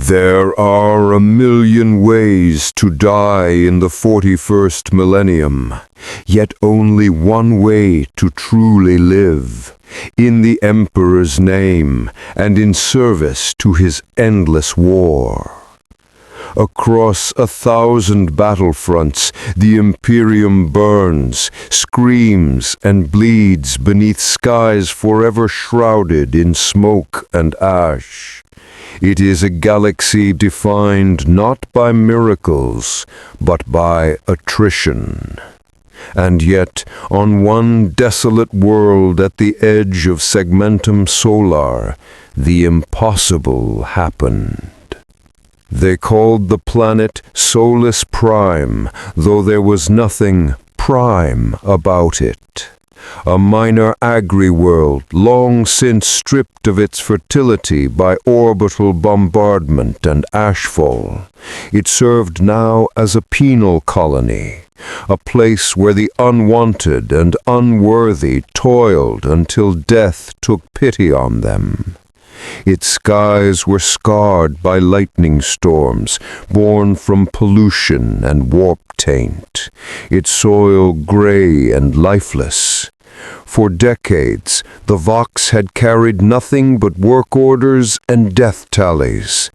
There are a million ways to die in the 41st millennium, yet only one way to truly live, in the Emperor's name and in service to his endless war. Across 1,000 battlefronts, the Imperium burns, screams, and bleeds beneath skies forever shrouded in smoke and ash. It is a galaxy defined not by miracles, but by attrition. And yet, on one desolate world at the edge of Segmentum Solar, the impossible happened. They called the planet Solus Prime, though there was nothing prime about it. A minor agri-world, long since stripped of its fertility by orbital bombardment and ashfall. It served now as a penal colony, a place where the unwanted and unworthy toiled until death took pity on them. Its skies were scarred by lightning storms, born from pollution and warp taint, its soil gray and lifeless. For decades, the Vox had carried nothing but work orders and death tallies.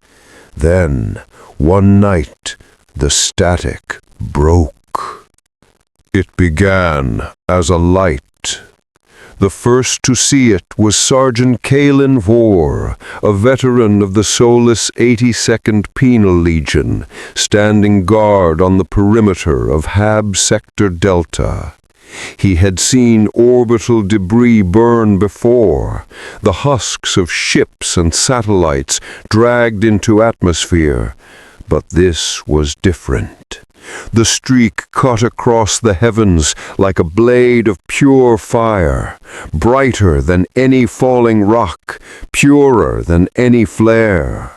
Then, one night, the static broke. It began as a light. The first to see it was Sergeant Kalen Vore, a veteran of the Solus 82nd Penal Legion, standing guard on the perimeter of Hab Sector Delta. He had seen orbital debris burn before, the husks of ships and satellites dragged into atmosphere. But this was different. The streak cut across the heavens like a blade of pure fire, brighter than any falling rock, purer than any flare.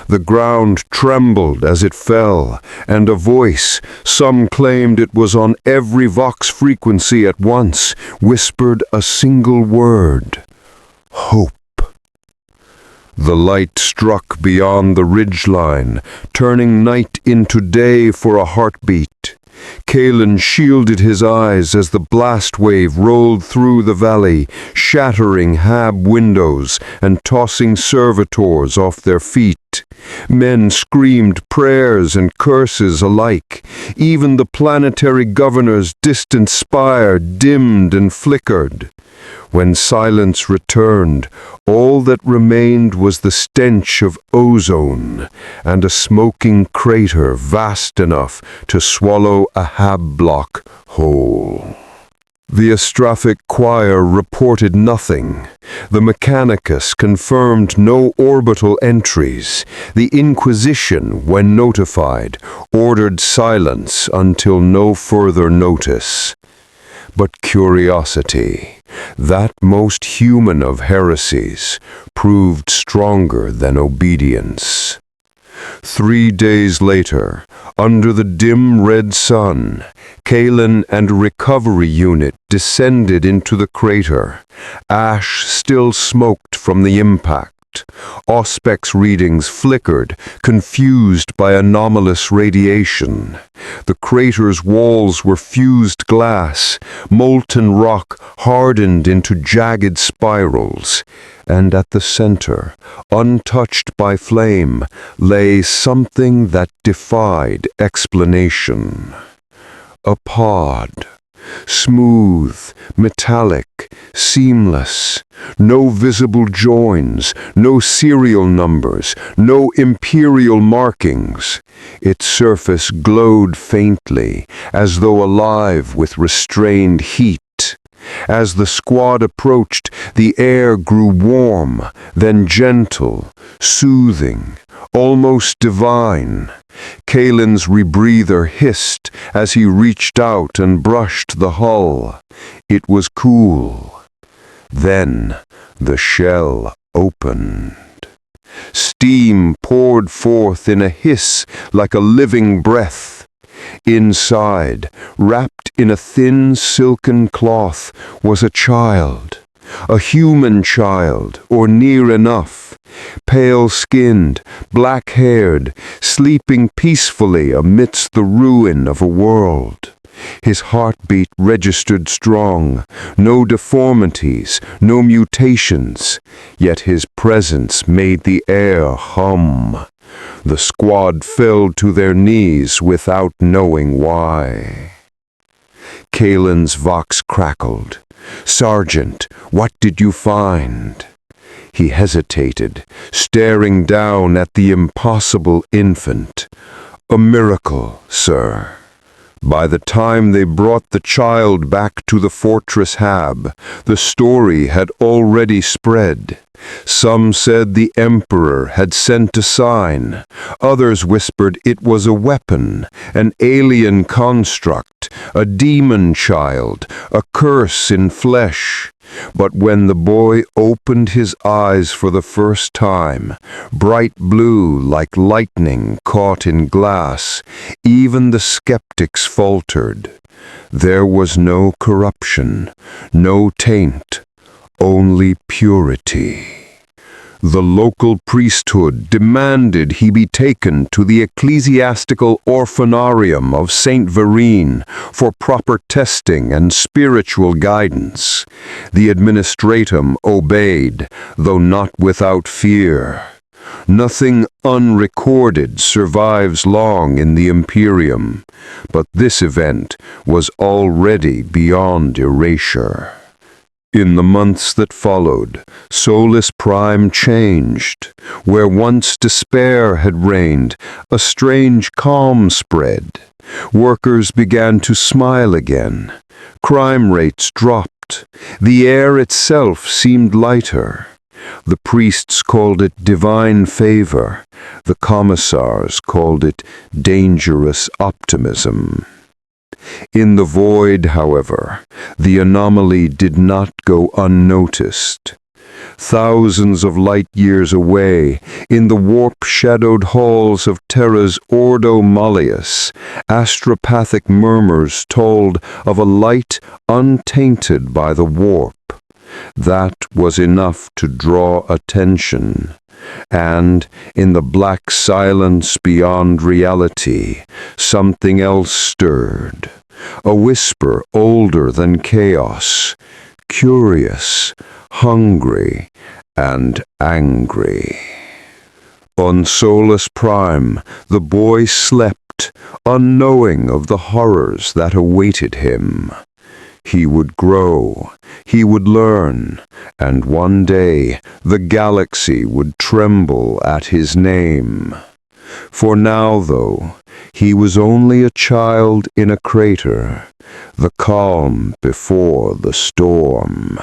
The ground trembled as it fell, and a voice, some claimed it was on every Vox frequency at once, whispered a single word: hope. The light struck beyond the ridgeline, turning night into day for a heartbeat. Kalen shielded his eyes as the blast wave rolled through the valley, shattering Hab windows and tossing servitors off their feet. Men screamed prayers and curses alike. Even the planetary governor's distant spire dimmed and flickered. When silence returned, all that remained was the stench of ozone and a smoking crater vast enough to swallow a Hab block whole. The Astrophic Choir reported nothing. The Mechanicus confirmed no orbital entries. The Inquisition, when notified, ordered silence until no further notice. But curiosity, that most human of heresies, proved stronger than obedience. 3 days later, under the dim red sun, Kalen and a recovery unit descended into the crater. Ash still smoked from the impact. Auspex readings flickered, confused by anomalous radiation. The crater's walls were fused glass, molten rock hardened into jagged spirals, and at the center, untouched by flame, lay something that defied explanation. A pod. Smooth, metallic, seamless, no visible joins, no serial numbers, no imperial markings. Its surface glowed faintly, as though alive with restrained heat. As the squad approached, the air grew warm, then gentle, soothing, almost divine. Kalen's rebreather hissed as he reached out and brushed the hull. It was cool. Then the shell opened. Steam poured forth in a hiss like a living breath. Inside, wrapped in a thin silken cloth, was a child. A human child, or near enough, pale-skinned, black-haired, sleeping peacefully amidst the ruin of a world. His heartbeat registered strong, no deformities, no mutations, yet his presence made the air hum. The squad fell to their knees without knowing why. Kalen's vox crackled. "Sergeant, what did you find?" He hesitated, staring down at the impossible infant. "A miracle, sir." By the time they brought the child back to the fortress hab, the story had already spread. Some said the Emperor had sent a sign. Others whispered it was a weapon, an alien construct, a demon child, a curse in flesh. But when the boy opened his eyes for the first time, bright blue like lightning caught in glass, even the skeptics faltered. There was no corruption, no taint, only purity. The local priesthood demanded he be taken to the ecclesiastical orphanarium of St. Verine for proper testing and spiritual guidance. The administratum obeyed, though not without fear. Nothing unrecorded survives long in the Imperium, but this event was already beyond erasure. In the months that followed, Solus Prime changed. Where once despair had reigned, a strange calm spread. Workers began to smile again. Crime rates dropped. The air itself seemed lighter. The priests called it divine favor. The commissars called it dangerous optimism. In the void, however, the anomaly did not go unnoticed. Thousands of light years away, in the warp-shadowed halls of Terra's Ordo Malleus, astropathic murmurs told of a light untainted by the warp. That was enough to draw attention. And, in the black silence beyond reality, something else stirred. A whisper older than chaos, curious, hungry, and angry. On Solus Prime, the boy slept, unknowing of the horrors that awaited him. He would grow, he would learn, and one day the galaxy would tremble at his name. For now, though, he was only a child in a crater, the calm before the storm.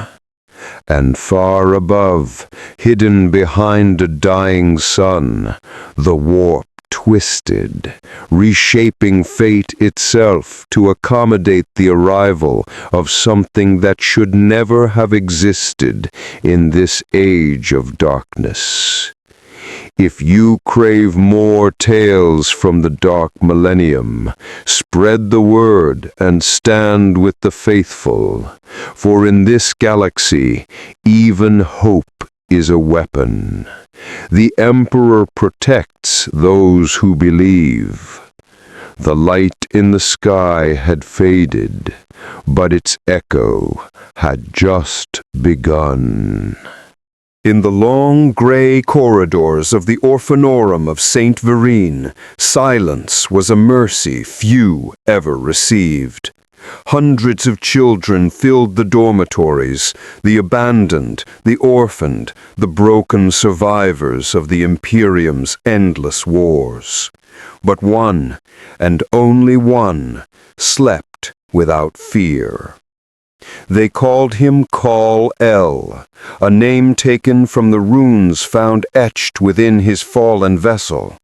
And far above, hidden behind a dying sun, the warp twisted, reshaping fate itself to accommodate the arrival of something that should never have existed in this age of darkness. If you crave more tales from the dark millennium, spread the word and stand with the faithful, for in this galaxy, even hope is a weapon. The Emperor protects those who believe. The light in the sky had faded, but its echo had just begun. In the long gray corridors of the Orphanorum of St. Verine, silence was a mercy few ever received. Hundreds of children filled the dormitories, the abandoned, the orphaned, the broken survivors of the Imperium's endless wars. But one, and only one, slept without fear. They called him Kal-El, a name taken from the runes found etched within his fallen vessel.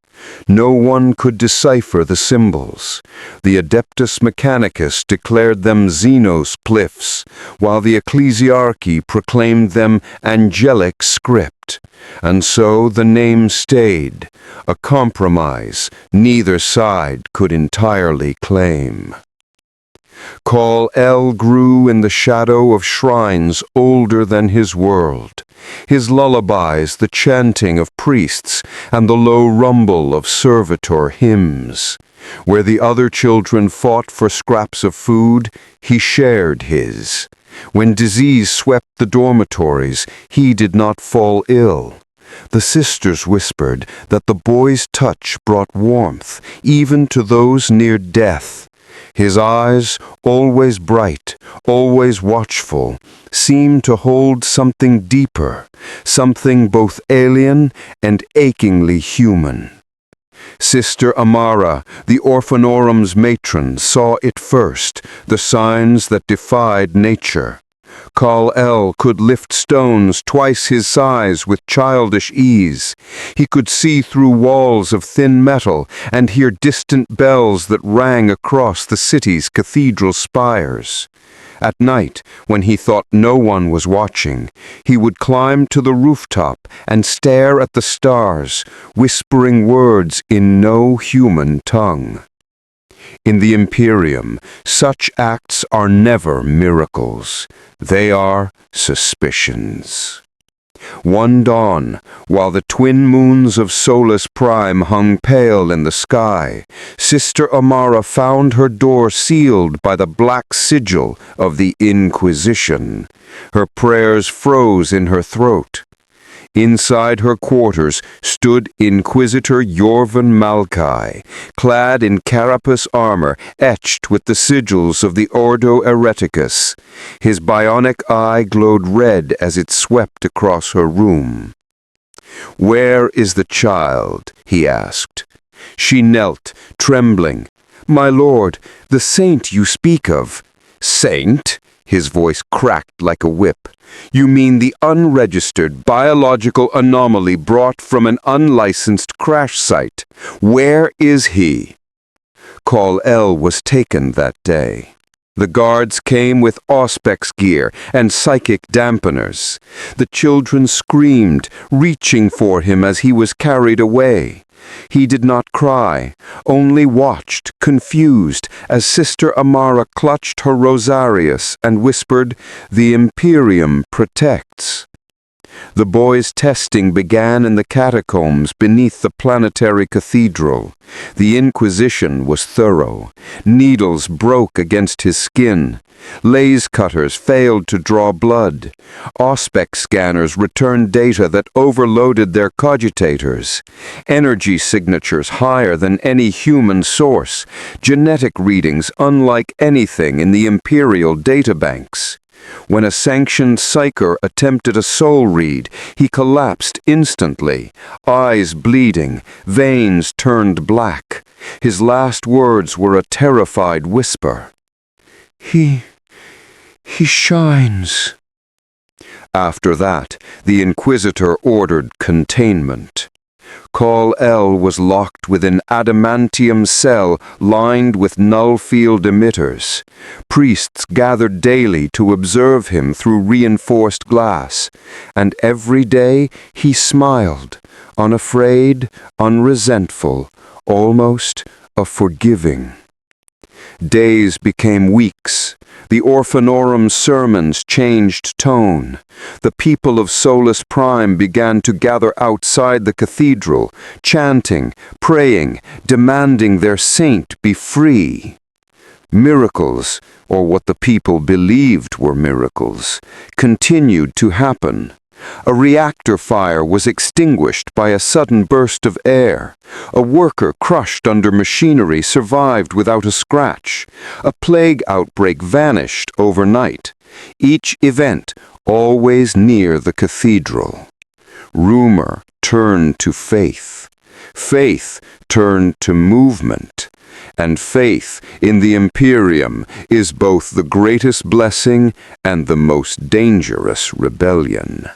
No one could decipher the symbols. The Adeptus Mechanicus declared them Xenos glyphs, while the Ecclesiarchy proclaimed them angelic script. And so the name stayed, a compromise neither side could entirely claim. Kal-El grew in the shadow of shrines older than his world, his lullabies the chanting of priests and the low rumble of servitor hymns. Where the other children fought for scraps of food, he shared his. When disease swept the dormitories, he did not fall ill. The sisters whispered that the boy's touch brought warmth, even to those near death. His eyes, always bright, always watchful, seemed to hold something deeper, something both alien and achingly human. Sister Amara, the Orphanorum's matron, saw it first, the signs that defied nature. Kal-El could lift stones twice his size with childish ease. He could see through walls of thin metal and hear distant bells that rang across the city's cathedral spires. At night, when he thought no one was watching, he would climb to the rooftop and stare at the stars, whispering words in no human tongue. In the Imperium, such acts are never miracles. They are suspicions. One dawn, while the twin moons of Solus Prime hung pale in the sky, Sister Amara found her door sealed by the black sigil of the Inquisition. Her prayers froze in her throat. Inside her quarters stood Inquisitor Yorvan Malkai, clad in carapace armor etched with the sigils of the Ordo Hereticus. His bionic eye glowed red as it swept across her room. "Where is the child?" he asked. She knelt, trembling. "My lord, the saint you speak of." "Saint?" His voice cracked like a whip. "You mean the unregistered biological anomaly brought from an unlicensed crash site. Where is he?" Kal-El was taken that day. The guards came with auspex gear and psychic dampeners. The children screamed, reaching for him as he was carried away. He did not cry, only watched, confused, as Sister Amara clutched her rosarius and whispered, "The Imperium protects." The boy's testing began in the catacombs beneath the planetary cathedral. The Inquisition was thorough. Needles broke against his skin. Laser cutters failed to draw blood. Auspex scanners returned data that overloaded their cogitators. Energy signatures higher than any human source. Genetic readings unlike anything in the Imperial databanks. When a sanctioned psyker attempted a soul read, he collapsed instantly, eyes bleeding, veins turned black. His last words were a terrified whisper. He shines." After that, the Inquisitor ordered containment. Kal-El was locked within an adamantium cell lined with null-field emitters. Priests gathered daily to observe him through reinforced glass, and every day he smiled, unafraid, unresentful, almost a forgiving. Days became weeks. The Orphanorum's sermons changed tone. The people of Solus Prime began to gather outside the cathedral, chanting, praying, demanding their saint be free. Miracles, or what the people believed were miracles, continued to happen. A reactor fire was extinguished by a sudden burst of air. A worker crushed under machinery survived without a scratch. A plague outbreak vanished overnight. Each event always near the cathedral. Rumor turned to faith. Faith turned to movement. And faith in the Imperium is both the greatest blessing and the most dangerous rebellion.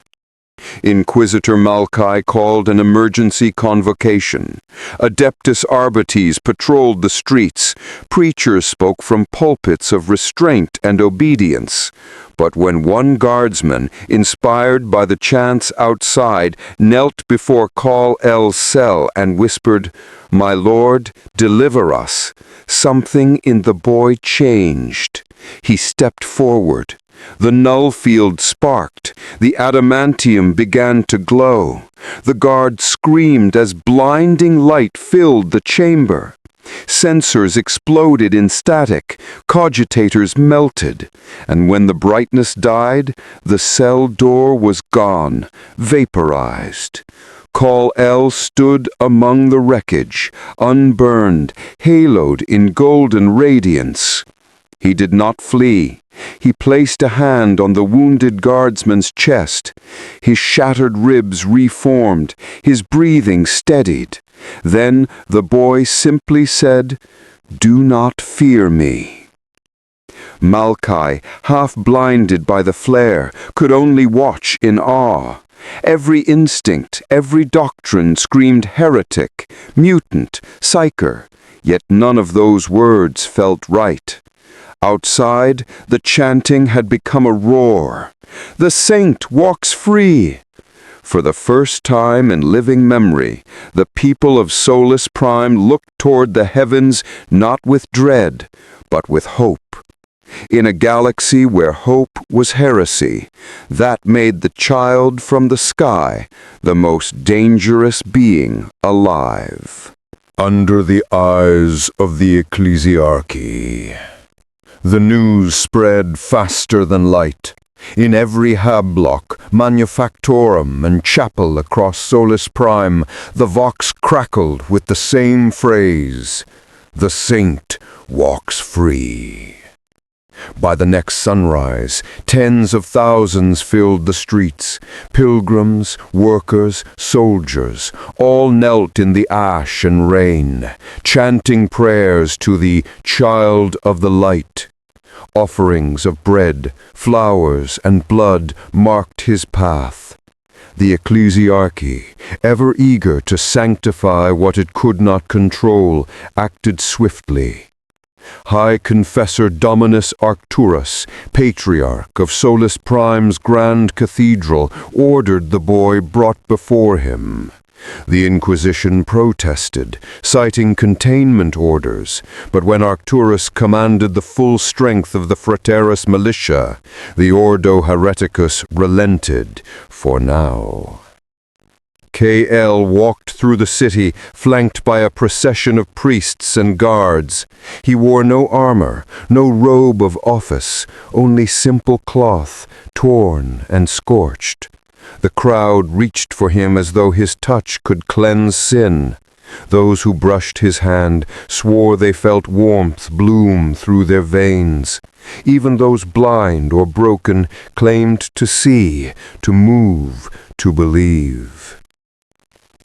Inquisitor Malkai called an emergency convocation. Adeptus Arbites patrolled the streets. Preachers spoke from pulpits of restraint and obedience. But when one guardsman, inspired by the chants outside, knelt before Kal-El's cell and whispered, "My lord, deliver us," something in the boy changed. He stepped forward. The null field sparked. The adamantium began to glow. The guard screamed as blinding light filled the chamber. Sensors exploded in static, cogitators melted, and when the brightness died, the cell door was gone, vaporized. Kal-El stood among the wreckage, unburned, haloed in golden radiance. He did not flee. He placed a hand on the wounded guardsman's chest. His shattered ribs reformed, his breathing steadied. Then the boy simply said, "Do not fear me." Malkai, half blinded by the flare, could only watch in awe. Every instinct, every doctrine screamed heretic, mutant, psyker, yet none of those words felt right. Outside, the chanting had become a roar. "The saint walks free!" For the first time in living memory, the people of Solus Prime looked toward the heavens not with dread, but with hope. In a galaxy where hope was heresy, that made the child from the sky the most dangerous being alive. Under the eyes of the ecclesiarchy. The news spread faster than light. In every hab-block, manufactorum, and chapel across Solus Prime, the vox crackled with the same phrase, "The saint walks free." By the next sunrise, tens of thousands filled the streets. Pilgrims, workers, soldiers, all knelt in the ash and rain, chanting prayers to the Child of the Light. Offerings of bread, flowers, and blood marked his path. The ecclesiarchy, ever eager to sanctify what it could not control, acted swiftly. High Confessor Dominus Arcturus, Patriarch of Solus Prime's Grand Cathedral, ordered the boy brought before him. The Inquisition protested, citing containment orders, but when Arcturus commanded the full strength of the Fraterus militia, the Ordo Hereticus relented, for now. Kal walked through the city, flanked by a procession of priests and guards. He wore no armor, no robe of office, only simple cloth, torn and scorched. The crowd reached for him as though his touch could cleanse sin. Those who brushed his hand swore they felt warmth bloom through their veins. Even those blind or broken claimed to see, to move, to believe.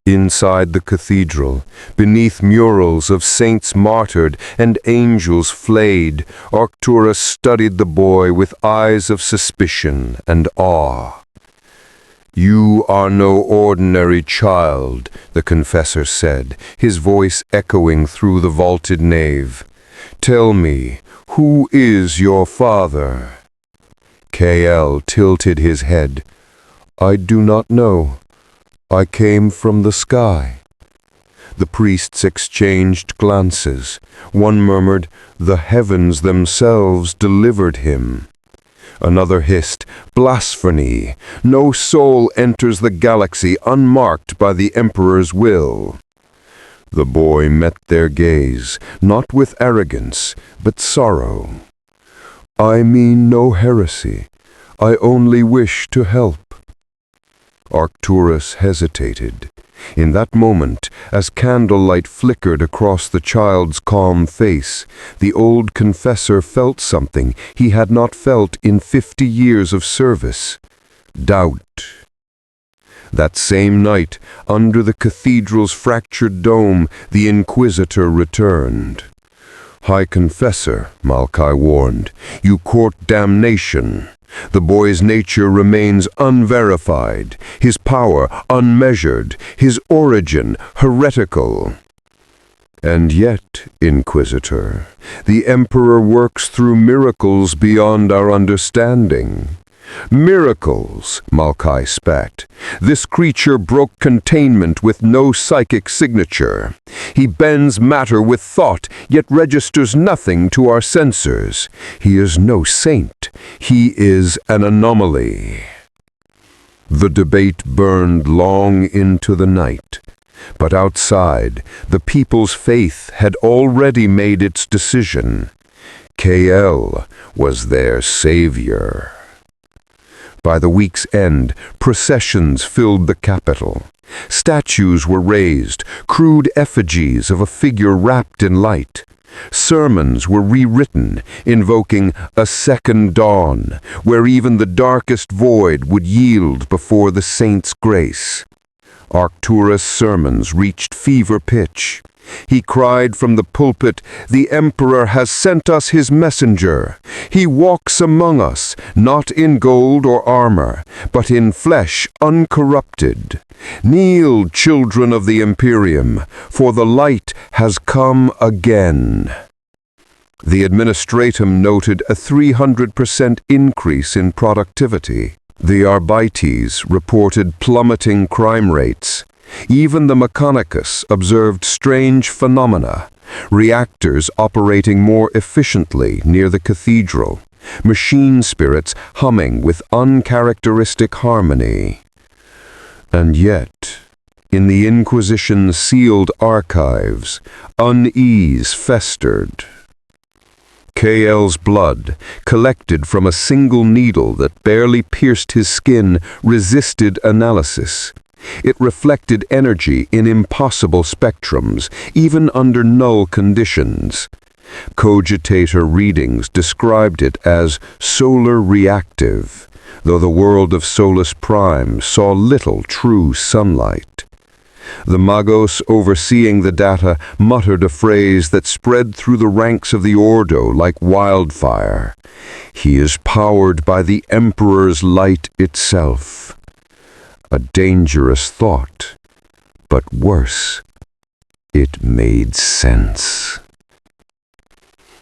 Inside the cathedral, beneath murals of saints martyred and angels flayed, Arcturus studied the boy with eyes of suspicion and awe. "You are no ordinary child," the confessor said, his voice echoing through the vaulted nave. "Tell me, who is your father?" Kal tilted his head. "I do not know. I came from the sky." The priests exchanged glances. One murmured, "The heavens themselves delivered him." Another hissed, "Blasphemy! No soul enters the galaxy unmarked by the Emperor's will." The boy met their gaze, not with arrogance, but sorrow. "I mean no heresy. I only wish to help." Arcturus hesitated. In that moment, as candlelight flickered across the child's calm face, the old confessor felt something he had not felt in 50 years of service: doubt. That same night, under the cathedral's fractured dome, the Inquisitor returned. "High Confessor," Malkai warned, "you court damnation. The boy's nature remains unverified, his power unmeasured, his origin heretical. And yet, Inquisitor, the Emperor works through miracles beyond our understanding. Miracles, Malkai spat. This creature broke containment with no psychic signature. He bends matter with thought, yet registers nothing to our sensors. He is no saint. He is an anomaly. The debate burned long into the night. But outside, the people's faith had already made its decision. KL was their savior. By the week's end, processions filled the capital. Statues were raised, crude effigies of a figure wrapped in light. Sermons were rewritten, invoking a second dawn, where even the darkest void would yield before the saint's grace. Arcturus' sermons reached fever pitch. He cried from the pulpit, "The Emperor has sent us his messenger. He walks among us, not in gold or armor, but in flesh uncorrupted. Kneel, children of the Imperium, for the light has come again." The administratum noted a 300% increase in productivity. The Arbites reported plummeting crime rates. Even the Mechanicus observed strange phenomena, reactors operating more efficiently near the cathedral, machine spirits humming with uncharacteristic harmony. And yet, in the Inquisition's sealed archives, unease festered. KL's blood, collected from a single needle that barely pierced his skin, resisted analysis. It reflected energy in impossible spectrums, even under null conditions. Cogitator readings described it as solar reactive, though the world of Solus Prime saw little true sunlight. The Magos overseeing the data muttered a phrase that spread through the ranks of the Ordo like wildfire. "He is powered by the Emperor's light itself." A dangerous thought, but worse, it made sense.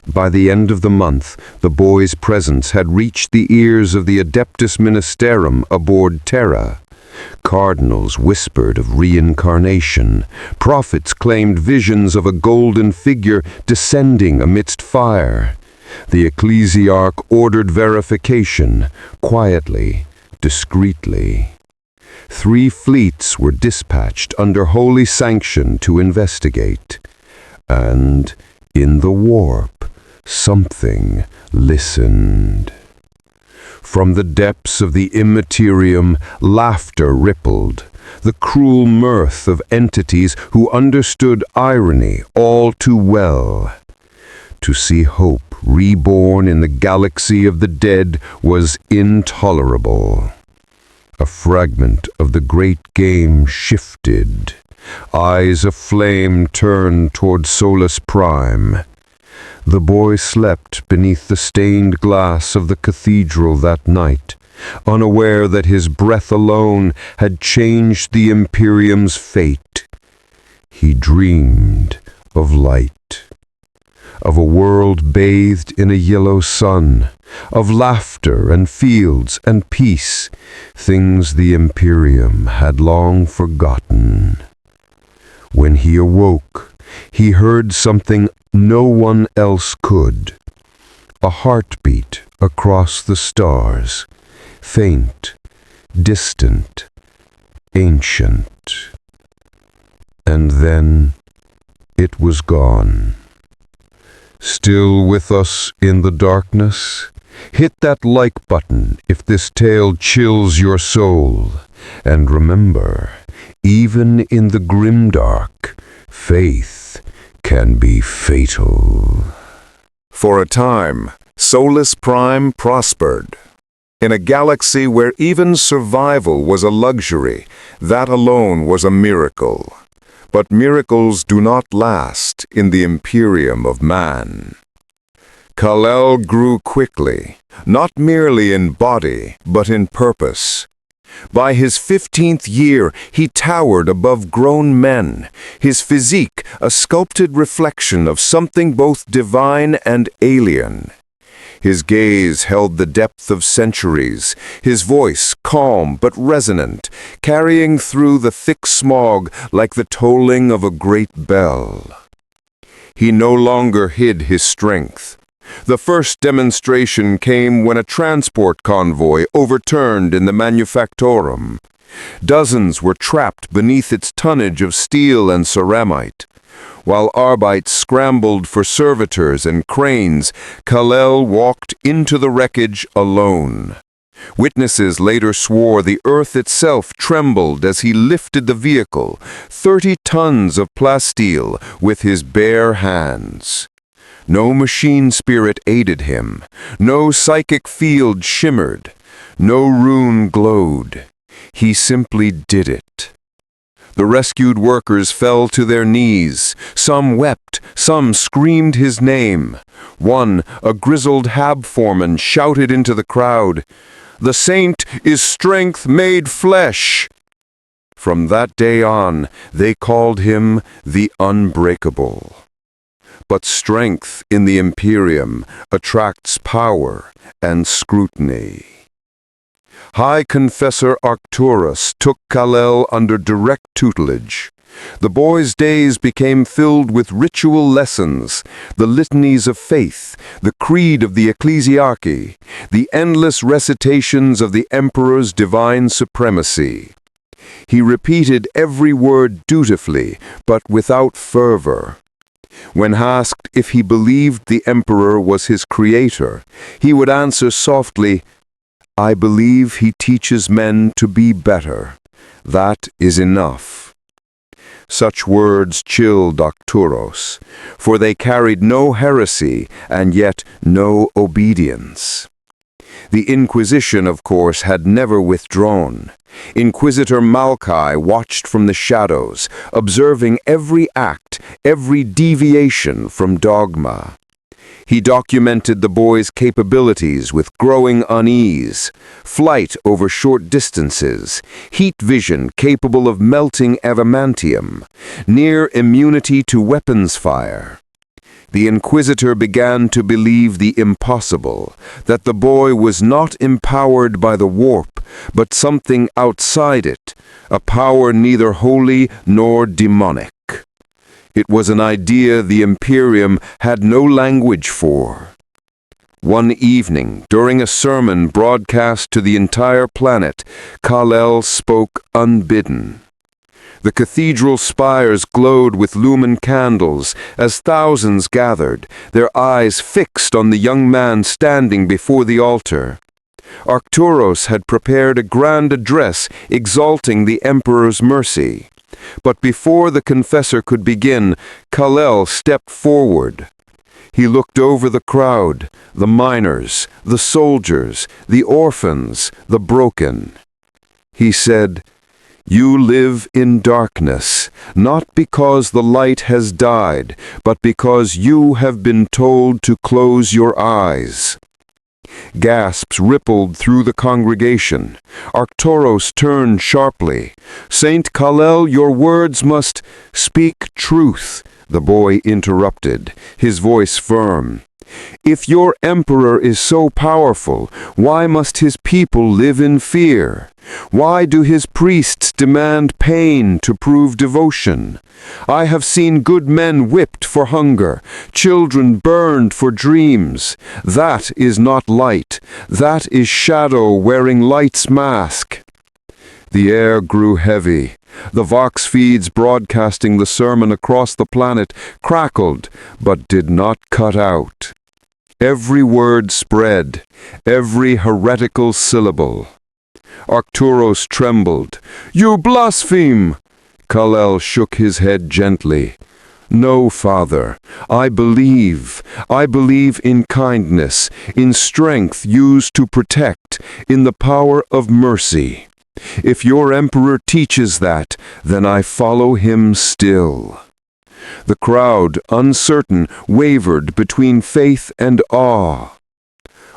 By the end of the month, the boy's presence had reached the ears of the Adeptus Ministerum aboard Terra. Cardinals whispered of reincarnation. Prophets claimed visions of a golden figure descending amidst fire. The ecclesiarch ordered verification, quietly, discreetly. 3 fleets were dispatched under holy sanction to investigate. And, in the warp, something listened. From the depths of the immaterium, laughter rippled, the cruel mirth of entities who understood irony all too well. To see hope reborn in the galaxy of the dead was intolerable. A fragment of the great game shifted. Eyes aflame turned toward Solus Prime. The boy slept beneath the stained glass of the cathedral that night, unaware that his breath alone had changed the Imperium's fate. He dreamed of light, of a world bathed in a yellow sun, of laughter and fields and peace, things the Imperium had long forgotten. When he awoke, he heard something no one else could. A heartbeat across the stars, faint, distant, ancient. And then it was gone. Still with us in the darkness? Hit that like button if this tale chills your soul. And remember, even in the Grimdark, faith can be fatal. For a time, Solus Prime prospered. In a galaxy where even survival was a luxury, that alone was a miracle. But miracles do not last in the Imperium of man. Kal-El grew quickly, not merely in body, but in purpose. By his 15th year, he towered above grown men, his physique a sculpted reflection of something both divine and alien. His gaze held the depth of centuries, his voice calm but resonant, carrying through the thick smog like the tolling of a great bell. He no longer hid his strength. The first demonstration came when a transport convoy overturned in the Manufactorum. Dozens were trapped beneath its tonnage of steel and ceramite. While Arbites scrambled for servitors and cranes, Kal-El walked into the wreckage alone. Witnesses later swore the earth itself trembled as he lifted the vehicle, 30 tons of plasteel, with his bare hands. No machine spirit aided him, no psychic field shimmered, no rune glowed. He simply did it. The rescued workers fell to their knees. Some wept, some screamed his name. One, a grizzled hab foreman, shouted into the crowd, "The saint is strength made flesh!" From that day on, they called him the Unbreakable. But strength in the Imperium attracts power and scrutiny. High Confessor Arcturus took Kal-El under direct tutelage. The boy's days became filled with ritual lessons, the litanies of faith, the creed of the ecclesiarchy, the endless recitations of the emperor's divine supremacy. He repeated every word dutifully, but without fervor. When asked if he believed the emperor was his creator, he would answer softly, "I believe he teaches men to be better. That is enough." Such words chilled Arcturus, for they carried no heresy and yet no obedience. The Inquisition, of course, had never withdrawn. Inquisitor Malkai watched from the shadows, observing every act, every deviation from dogma. He documented the boy's capabilities with growing unease, flight over short distances, heat vision capable of melting adamantium, near immunity to weapons fire. The Inquisitor began to believe the impossible, that the boy was not empowered by the warp, but something outside it, a power neither holy nor demonic. It was an idea the Imperium had no language for. One evening, during a sermon broadcast to the entire planet, Kal-El spoke unbidden. The cathedral spires glowed with lumen candles as thousands gathered, their eyes fixed on the young man standing before the altar. Arcturus had prepared a grand address exalting the emperor's mercy. But before the confessor could begin, Kal-El stepped forward. He looked over the crowd, the miners, the soldiers, the orphans, the broken. He said, "You live in darkness, not because the light has died, but because you have been told to close your eyes." Gasps rippled through the congregation. Arcturus turned sharply. "Saint Kal-El, your words must speak truth," the boy interrupted, his voice firm. "If your emperor is so powerful, why must his people live in fear? Why do his priests demand pain to prove devotion? I have seen good men whipped for hunger, children burned for dreams. That is not light. That is shadow wearing light's mask." The air grew heavy. The Vox feeds broadcasting the sermon across the planet crackled, but did not cut out. Every word spread, every heretical syllable. Arcturus trembled. "You blaspheme!" Kal-El shook his head gently. "No, Father, I believe in kindness, in strength used to protect, in the power of mercy. If your emperor teaches that, then I follow him still." The crowd, uncertain, wavered between faith and awe.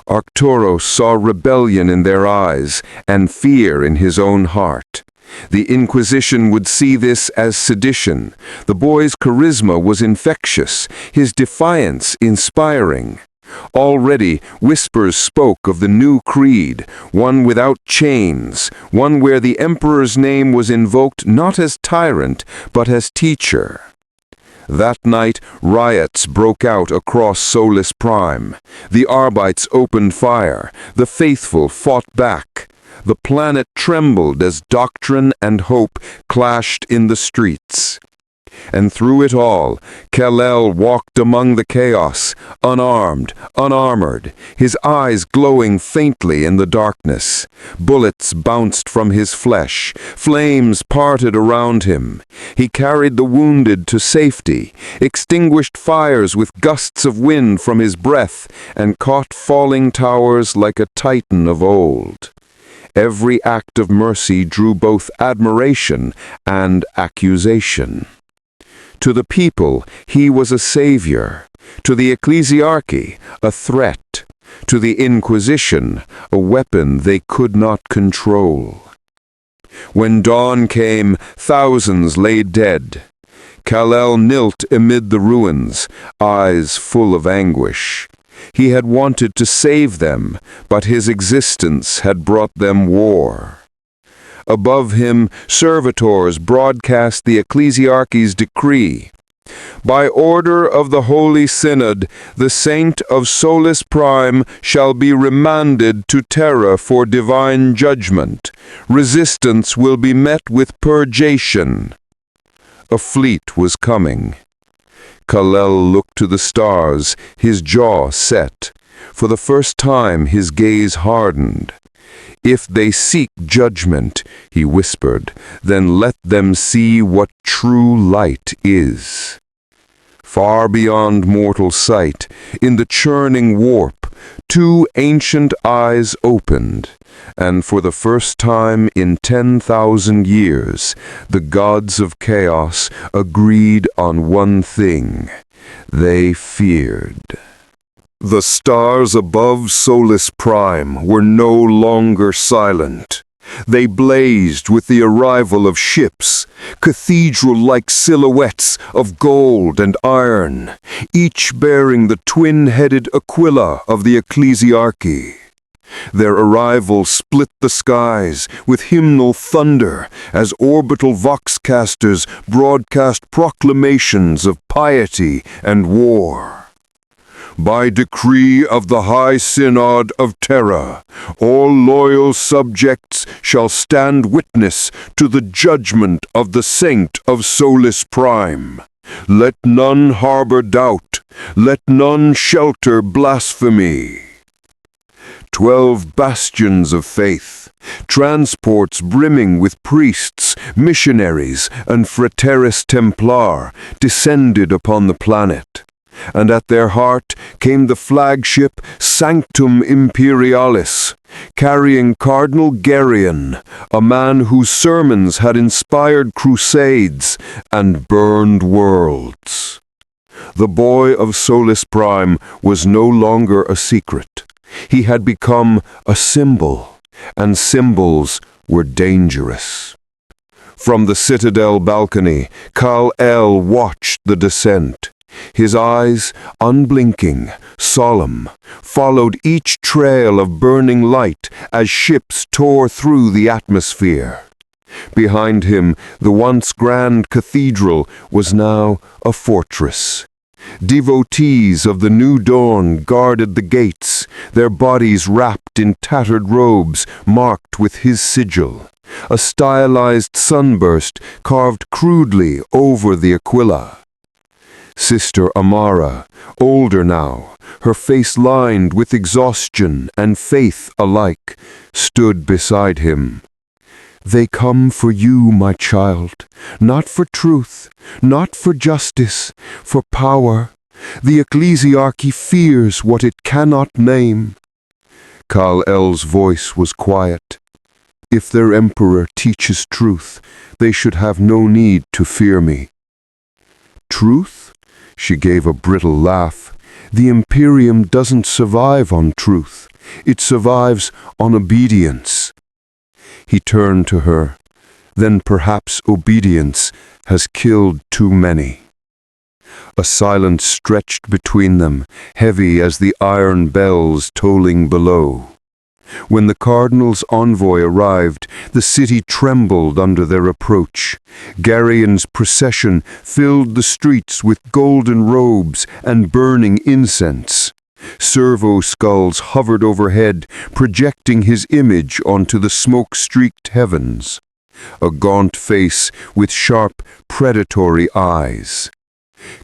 Arcturus saw rebellion in their eyes and fear in his own heart. The Inquisition would see this as sedition. The boy's charisma was infectious, his defiance inspiring. Already, whispers spoke of the new creed, one without chains, one where the emperor's name was invoked not as tyrant, but as teacher. That night, riots broke out across Solis Prime. The Arbites opened fire. The faithful fought back. The planet trembled as doctrine and hope clashed in the streets. And through it all, Kal-El walked among the chaos, unarmed, unarmored, his eyes glowing faintly in the darkness. Bullets bounced from his flesh, flames parted around him. He carried the wounded to safety, extinguished fires with gusts of wind from his breath, and caught falling towers like a titan of old. Every act of mercy drew both admiration and accusation. To the people, he was a savior. To the ecclesiarchy, a threat. To the Inquisition, a weapon they could not control. When dawn came, thousands lay dead. Kal-El knelt amid the ruins, eyes full of anguish. He had wanted to save them, but his existence had brought them war. Above him, servitors broadcast the ecclesiarchy's decree. By order of the Holy Synod, the Saint of Solis Prime shall be remanded to Terra for divine judgment. Resistance will be met with purgation. A fleet was coming. Kal-El looked to the stars, his jaw set. For the first time his gaze hardened. "If they seek judgment," he whispered, "then let them see what true light is." Far beyond mortal sight, in the churning warp, two ancient eyes opened, and for the first time in 10,000 years, the gods of chaos agreed on one thing: they feared. The stars above Solis Prime were no longer silent. They blazed with the arrival of ships, cathedral-like silhouettes of gold and iron, each bearing the twin-headed Aquila of the ecclesiarchy. Their arrival split the skies with hymnal thunder as orbital voxcasters broadcast proclamations of piety and war. By decree of the High Synod of Terra, all loyal subjects shall stand witness to the judgment of the Saint of Solis Prime. Let none harbor doubt, let none shelter blasphemy. 12 bastions of faith, transports brimming with priests, missionaries, and frateres templar descended upon the planet. And at their heart came the flagship Sanctum Imperialis, carrying Cardinal Geryon, a man whose sermons had inspired crusades and burned worlds. The boy of Solis Prime was no longer a secret. He had become a symbol, and symbols were dangerous. From the citadel balcony, Kal-El watched the descent. His eyes, unblinking, solemn, followed each trail of burning light as ships tore through the atmosphere. Behind him, the once grand cathedral was now a fortress. Devotees of the new dawn guarded the gates, their bodies wrapped in tattered robes marked with his sigil. A stylized sunburst carved crudely over the Aquila. Sister Amara, older now, her face lined with exhaustion and faith alike, stood beside him. "They come for you, my child, not for truth, not for justice, for power. The ecclesiarchy fears what it cannot name." Kal-El's voice was quiet. "If their emperor teaches truth, they should have no need to fear me." "Truth?" She gave a brittle laugh. The Imperium doesn't survive on truth. It survives on obedience. He turned to her. Then perhaps obedience has killed too many. A silence stretched between them, heavy as the iron bells tolling below. When the cardinal's envoy arrived, the city trembled under their approach. Garion's procession filled the streets with golden robes and burning incense. Servo skulls hovered overhead, projecting his image onto the smoke-streaked heavens. A gaunt face with sharp, predatory eyes.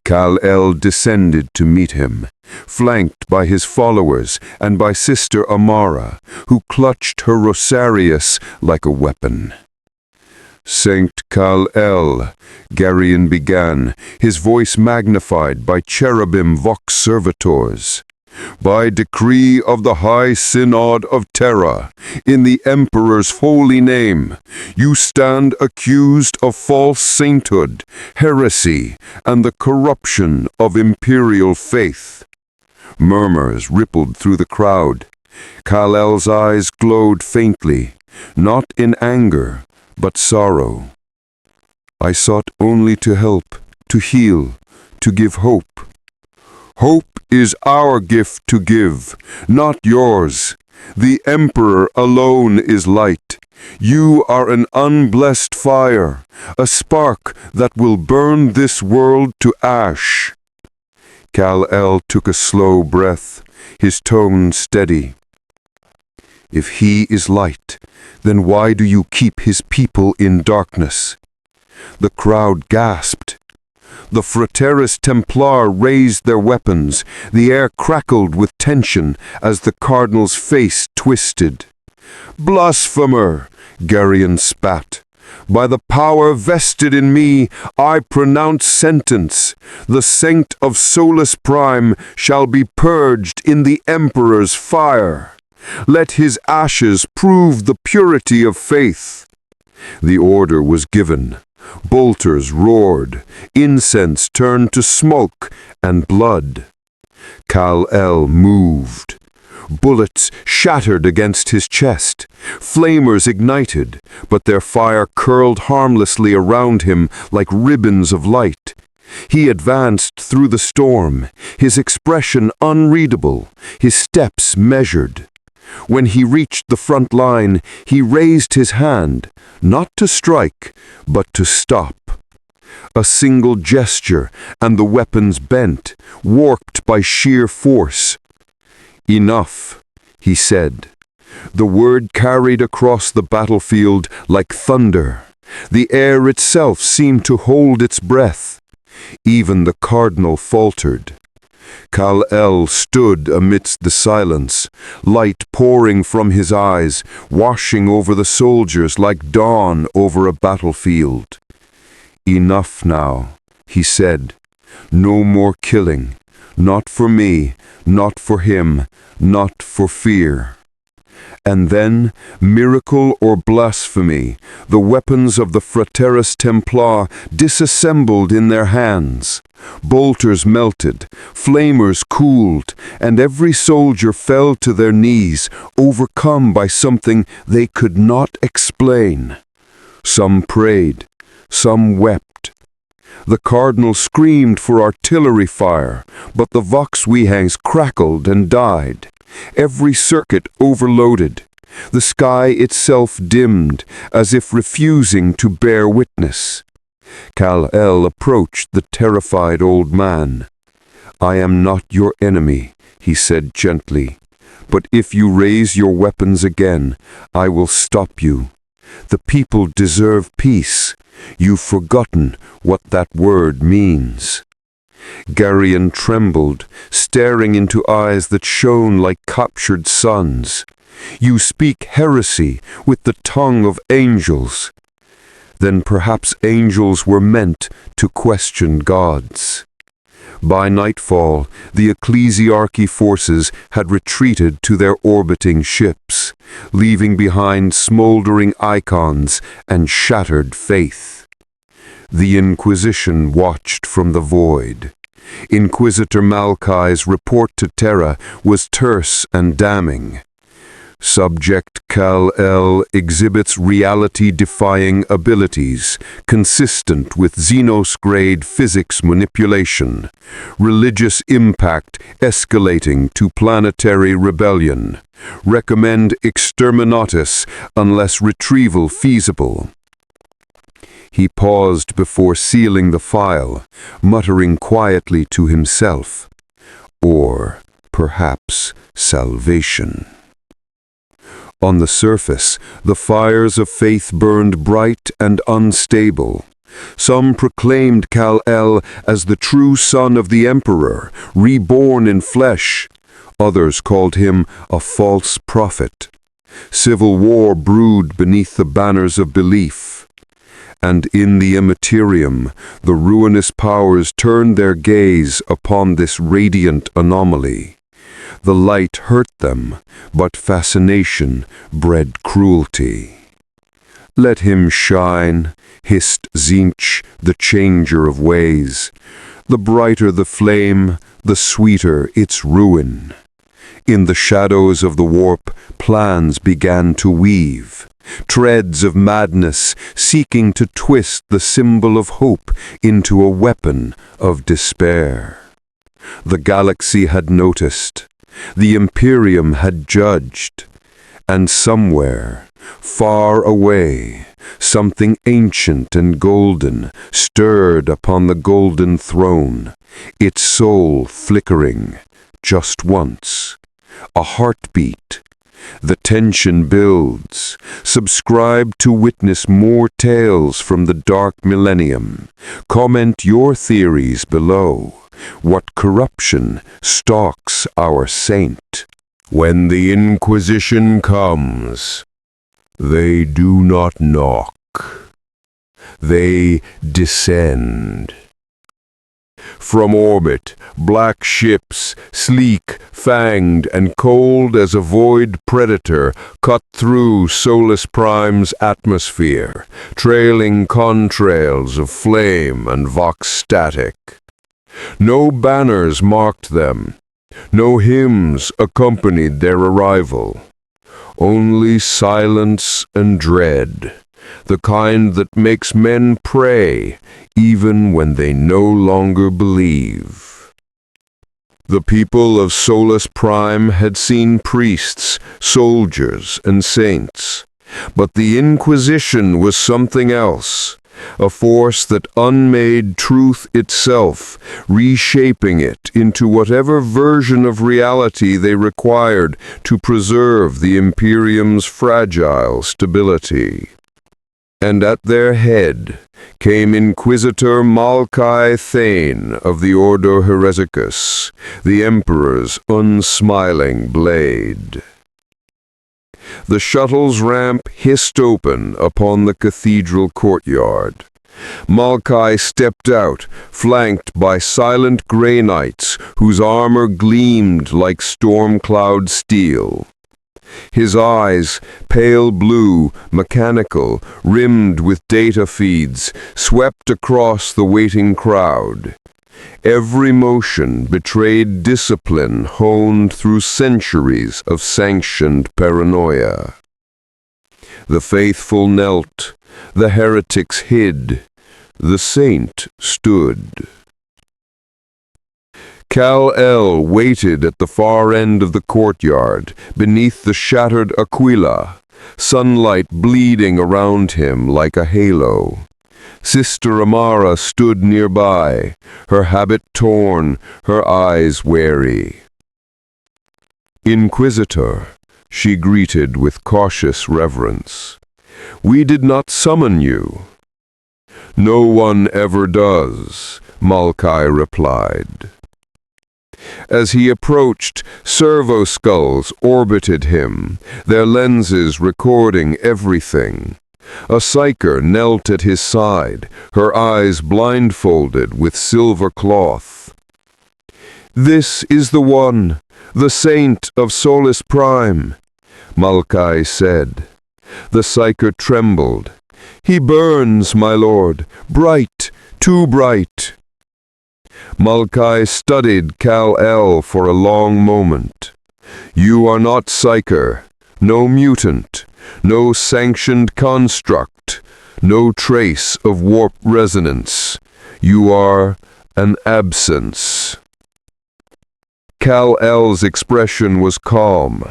Kal-El descended to meet him, flanked by his followers and by Sister Amara, who clutched her rosarius like a weapon. Saint Kal-El, Garion began, his voice magnified by cherubim vox servitors. By decree of the High Synod of Terra, in the Emperor's holy name, you stand accused of false sainthood, heresy, and the corruption of imperial faith. Murmurs rippled through the crowd. Kal-El's eyes glowed faintly, not in anger, but sorrow. I sought only to help, to heal, to give hope. Hope is our gift to give, not yours. The Emperor alone is light. You are an unblessed fire, a spark that will burn this world to ash. Kal-El took a slow breath, his tone steady. If he is light, then why do you keep his people in darkness? The crowd gasped. The Frateris Templar raised their weapons. The air crackled with tension as the cardinal's face twisted. Blasphemer! Garion spat. By the power vested in me, I pronounce sentence. The Saint of Solus Prime shall be purged in the Emperor's fire. Let his ashes prove the purity of faith. The order was given. Bolters roared, incense turned to smoke and blood. Kal-El moved. Bullets shattered against his chest. Flamers ignited, but their fire curled harmlessly around him like ribbons of light. He advanced through the storm, his expression unreadable, his steps measured. When he reached the front line, he raised his hand, not to strike, but to stop. A single gesture, and the weapons bent, warped by sheer force. Enough, he said. The word carried across the battlefield like thunder. The air itself seemed to hold its breath. Even the cardinal faltered. Kal-El stood amidst the silence, light pouring from his eyes, washing over the soldiers like dawn over a battlefield. Enough now, he said. No more killing. Not for me, not for him, not for fear. And then, miracle or blasphemy, the weapons of the Frateris Templar disassembled in their hands. Bolters melted, flamers cooled, and every soldier fell to their knees, overcome by something they could not explain. Some prayed, some wept. The cardinal screamed for artillery fire, but the vox-wehangs crackled and died. Every circuit overloaded. The sky itself dimmed, as if refusing to bear witness. Kal-El approached the terrified old man. I am not your enemy, he said gently. But if you raise your weapons again, I will stop you. The people deserve peace. You've forgotten what that word means. Garion trembled, staring into eyes that shone like captured suns. You speak heresy with the tongue of angels. Then perhaps angels were meant to question gods. By nightfall, the ecclesiarchy forces had retreated to their orbiting ships, leaving behind smoldering icons and shattered faith. The Inquisition watched from the void. Inquisitor Malkai's report to Terra was terse and damning. Subject Kal-El exhibits reality-defying abilities consistent with Xenos-grade physics manipulation, religious impact escalating to planetary rebellion. Recommend exterminatus unless retrieval feasible. He paused before sealing the file, muttering quietly to himself, or perhaps salvation. On the surface, the fires of faith burned bright and unstable. Some proclaimed Kal-El as the true son of the Emperor, reborn in flesh. Others called him a false prophet. Civil war brewed beneath the banners of belief. And in the Imperium, the ruinous powers turned their gaze upon this radiant anomaly. The light hurt them, but fascination bred cruelty. "Let him shine," hissed Tzeentch, the changer of ways. "The brighter the flame, the sweeter its ruin." In the shadows of the warp, plans began to weave. Treads of madness seeking to twist the symbol of hope into a weapon of despair. The galaxy had noticed. The Imperium had judged, and somewhere, far away, something ancient and golden stirred upon the golden throne, its soul flickering, just once. A heartbeat. The tension builds. Subscribe to witness more tales from the dark millennium. Comment your theories below. What corruption stalks our saint? When the Inquisition comes, they do not knock. They descend. From orbit, black ships, sleek, fanged, and cold as a void predator, cut through Solus Prime's atmosphere, trailing contrails of flame and vox static. No banners marked them. No hymns accompanied their arrival. Only silence and dread, the kind that makes men pray even when they no longer believe. The people of Solus Prime had seen priests, soldiers, and saints, but the Inquisition was something else. A force that unmade truth itself, reshaping it into whatever version of reality they required to preserve the Imperium's fragile stability. And at their head came Inquisitor Malkai Thane of the Ordo Heresicus, the Emperor's unsmiling blade. The shuttle's ramp hissed open upon the cathedral courtyard. Malkai stepped out, flanked by silent Grey Knights whose armor gleamed like storm cloud steel. His eyes, pale blue, mechanical, rimmed with data feeds, swept across the waiting crowd. Every motion betrayed discipline honed through centuries of sanctioned paranoia. The faithful knelt, the heretics hid, the saint stood. Kal-El waited at the far end of the courtyard, beneath the shattered aquila, sunlight bleeding around him like a halo. Sister Amara stood nearby, her habit torn, her eyes wary. "Inquisitor," she greeted with cautious reverence, "we did not summon you." "No one ever does," Malkai replied. As he approached, servo skulls orbited him, their lenses recording everything. A psyker knelt at his side, her eyes blindfolded with silver cloth. "This is the one, the saint of Solus Prime," Malkai said. The psyker trembled. "He burns, my lord, bright, too bright." Malkai studied Kal-El for a long moment. You are not Psyker, no mutant, no sanctioned construct, no trace of warp resonance. You are an absence. Kal-El's expression was calm.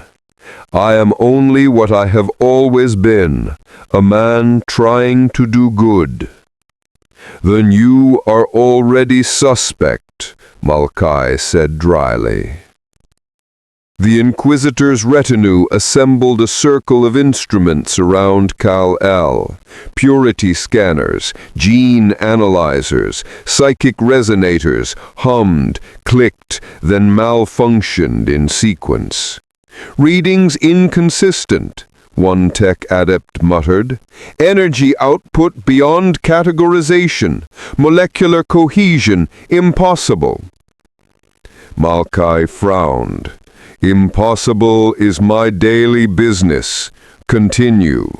I am only what I have always been, a man trying to do good. Then you are already suspect, Malkai said dryly. The Inquisitor's retinue assembled a circle of instruments around Kal-El. Purity scanners, gene analyzers, psychic resonators hummed, clicked, then malfunctioned in sequence. Readings inconsistent, one tech adept muttered. Energy output beyond categorization. Molecular cohesion impossible. Malkai frowned. Impossible is my daily business. Continue.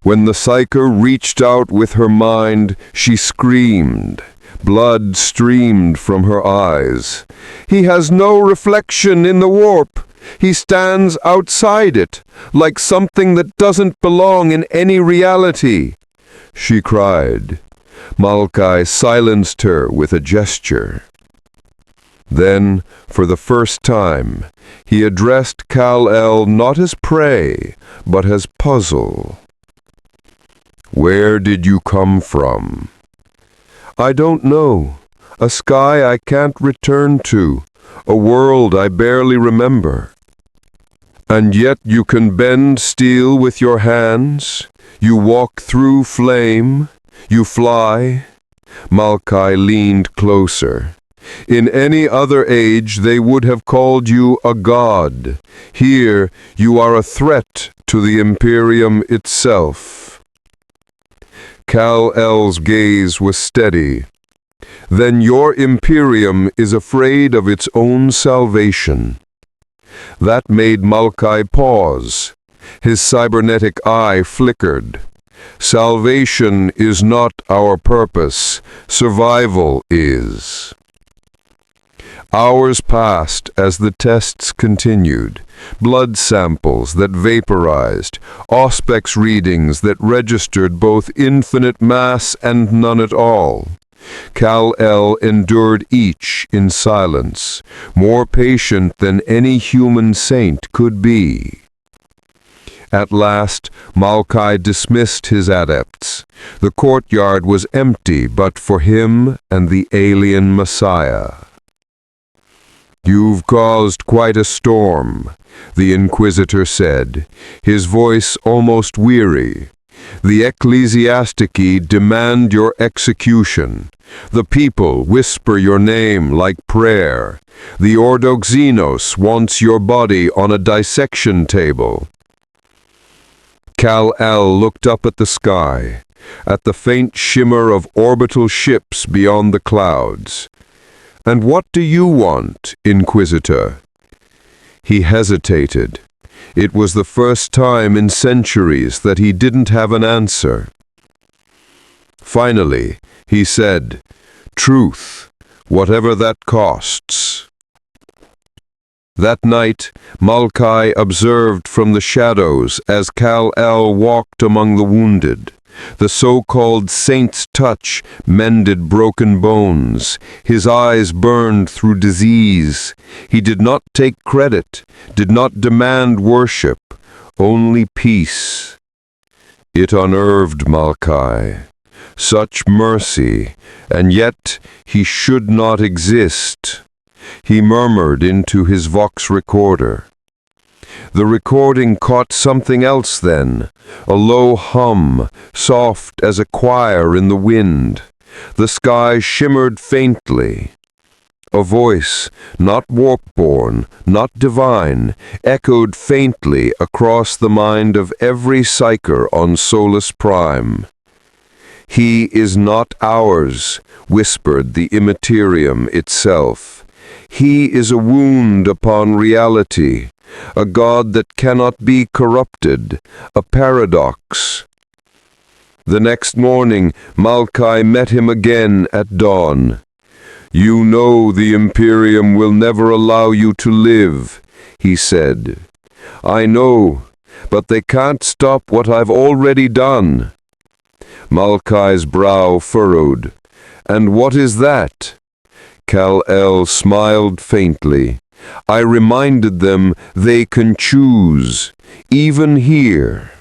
When the Psyker reached out with her mind, she screamed. Blood streamed from her eyes. He has no reflection in the warp. He stands outside it, like something that doesn't belong in any reality, she cried. Malkai silenced her with a gesture. Then, for the first time, he addressed Kal-El not as prey, but as puzzle. Where did you come from? I don't know. A sky I can't return to. A world I barely remember. And yet you can bend steel with your hands. You walk through flame. You fly. Malkai leaned closer. In any other age they would have called you a god. Here you are a threat to the Imperium itself. Kal-El's gaze was steady. Then your Imperium is afraid of its own salvation. That made Malkai pause. His cybernetic eye flickered. Salvation is not our purpose. Survival is. Hours passed as the tests continued. Blood samples that vaporized, Auspex readings that registered both infinite mass and none at all. Kal-El endured each in silence, more patient than any human saint could be. At last, Malkai dismissed his adepts. The courtyard was empty but for him and the alien Messiah. You've caused quite a storm, the Inquisitor said, his voice almost weary. The ecclesiastici demand your execution. The people whisper your name like prayer. The Ordo Xenos wants your body on a dissection table. Kal-El looked up at the sky, at the faint shimmer of orbital ships beyond the clouds. And what do you want, Inquisitor? He hesitated. It was the first time in centuries that he didn't have an answer. Finally, he said, Truth, whatever that costs. That night, Malkai observed from the shadows as Kal-El walked among the wounded. The so-called saint's touch mended broken bones. His eyes burned through disease. He did not take credit, did not demand worship, only peace. It unnerved Malkai. Such mercy, and yet he should not exist. He murmured into his Vox recorder. The recording caught something else then, a low hum, soft as a choir in the wind. The sky shimmered faintly. A voice, not warp-born, not divine, echoed faintly across the mind of every psyker on Solus Prime. He is not ours, whispered the Imperium itself. He is a wound upon reality, a god that cannot be corrupted, a paradox. The next morning, Malkai met him again at dawn. "You know the Imperium will never allow you to live," he said. "I know, but they can't stop what I've already done." Malkai's brow furrowed. "And what is that?" Kal-El smiled faintly. "I reminded them they can choose, even here."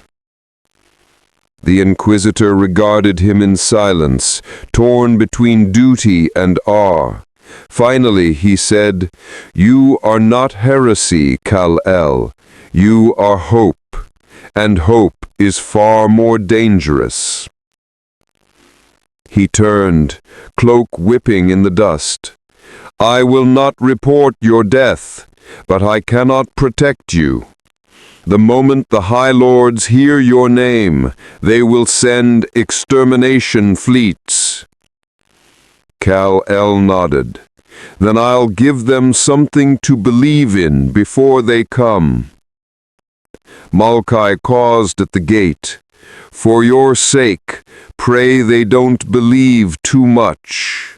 The Inquisitor regarded him in silence, torn between duty and awe. Finally he said, "You are not heresy, Kal-El. You are hope, and hope is far more dangerous." He turned, cloak whipping in the dust. "I will not report your death, but I cannot protect you. The moment the High Lords hear your name, they will send extermination fleets." Kal-El nodded. "Then I'll give them something to believe in before they come." Malkai paused at the gate. "For your sake, pray they don't believe too much."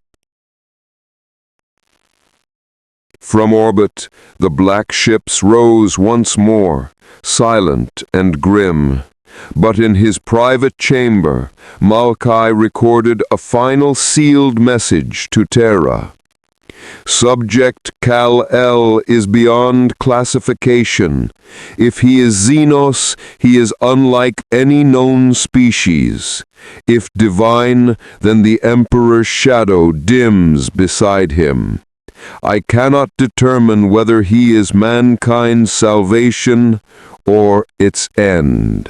From orbit, the black ships rose once more, silent and grim. But in his private chamber, Malkai recorded a final sealed message to Terra. "Subject Kal-El is beyond classification. If he is Xenos, he is unlike any known species. If divine, then the Emperor's shadow dims beside him. I cannot determine whether he is mankind's salvation or its end."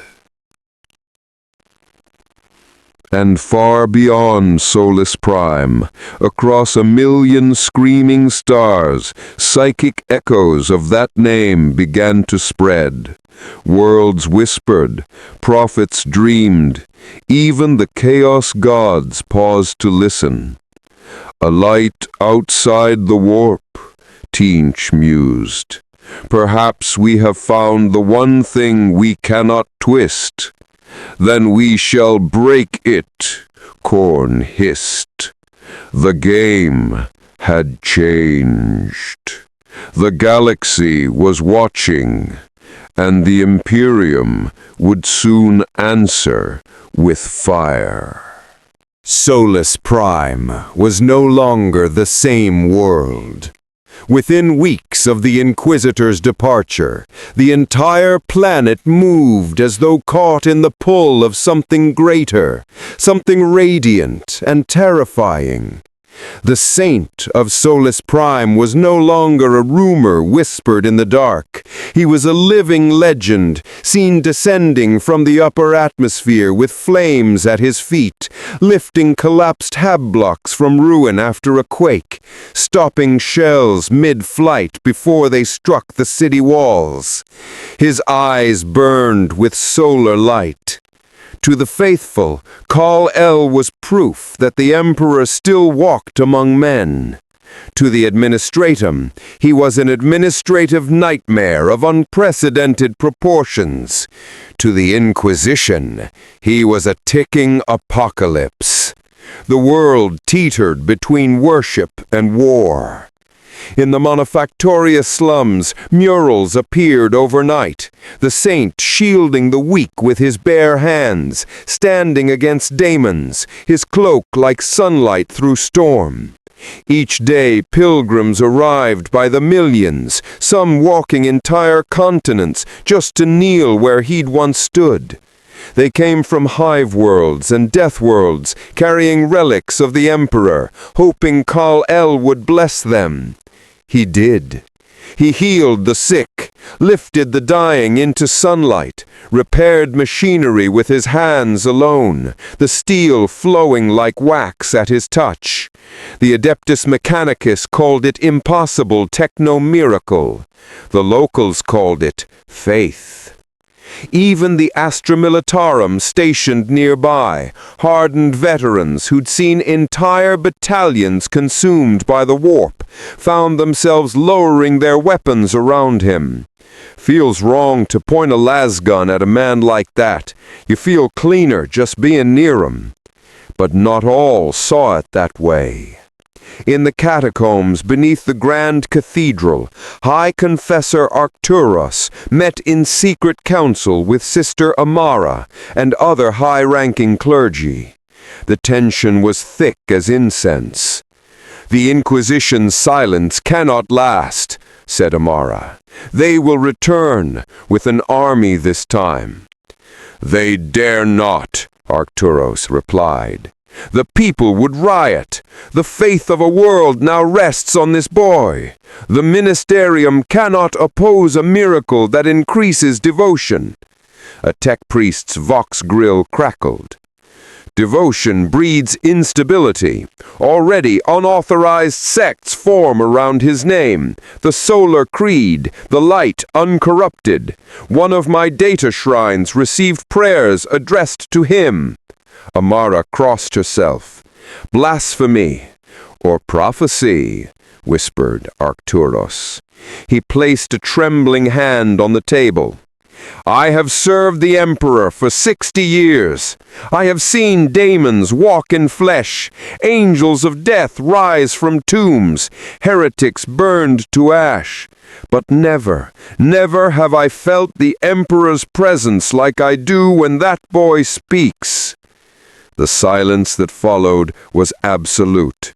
And far beyond Solus Prime, across 1,000,000 screaming stars, psychic echoes of that name began to spread. Worlds whispered, prophets dreamed, even the Chaos Gods paused to listen. "A light outside the warp," Teench mused. "Perhaps we have found the one thing we cannot twist." "Then we shall break it," Korn hissed. The game had changed. The galaxy was watching, and the Imperium would soon answer with fire. Solus Prime was no longer the same world. Within weeks of the Inquisitor's departure, the entire planet moved as though caught in the pull of something greater, something radiant and terrifying. The Saint of Solus Prime was no longer a rumor whispered in the dark. He was a living legend, seen descending from the upper atmosphere with flames at his feet, lifting collapsed hab-blocks from ruin after a quake, stopping shells mid-flight before they struck the city walls. His eyes burned with solar light. To the faithful, Kal-El was proof that the Emperor still walked among men. To the Administratum, he was an administrative nightmare of unprecedented proportions. To the Inquisition, he was a ticking apocalypse. The world teetered between worship and war. In the Manufactoria slums, murals appeared overnight, the saint shielding the weak with his bare hands, standing against daemons, his cloak like sunlight through storm. Each day pilgrims arrived by the millions, some walking entire continents just to kneel where he'd once stood. They came from hive worlds and death worlds, carrying relics of the Emperor, hoping Kal-El would bless them. He did. He healed the sick, lifted the dying into sunlight, repaired machinery with his hands alone, the steel flowing like wax at his touch. The Adeptus Mechanicus called it impossible techno-miracle. The locals called it faith. Even the Astra Militarum stationed nearby, hardened veterans who'd seen entire battalions consumed by the warp, found themselves lowering their weapons around him. Feels wrong to point a lasgun at a man like that. You feel cleaner just being near him. But not all saw it that way. In the catacombs beneath the grand cathedral, High Confessor Arcturus met in secret council with Sister Amara and other high-ranking clergy. The tension was thick as incense. "The Inquisition's silence cannot last," said Amara. "They will return, with an army this time." "They dare not," Arcturus replied. "The people would riot. The faith of a world now rests on this boy. The ministerium cannot oppose a miracle that increases devotion." A tech priest's vox grill crackled. "Devotion breeds instability. Already unauthorized sects form around his name. The Solar Creed, the Light Uncorrupted. One of my data shrines received prayers addressed to him." Amara crossed herself. "Blasphemy, or prophecy," whispered Arcturus. He placed a trembling hand on the table. "I have served the Emperor for 60 years. I have seen daemons walk in flesh, angels of death rise from tombs, heretics burned to ash. But never, never have I felt the Emperor's presence like I do when that boy speaks." The silence that followed was absolute.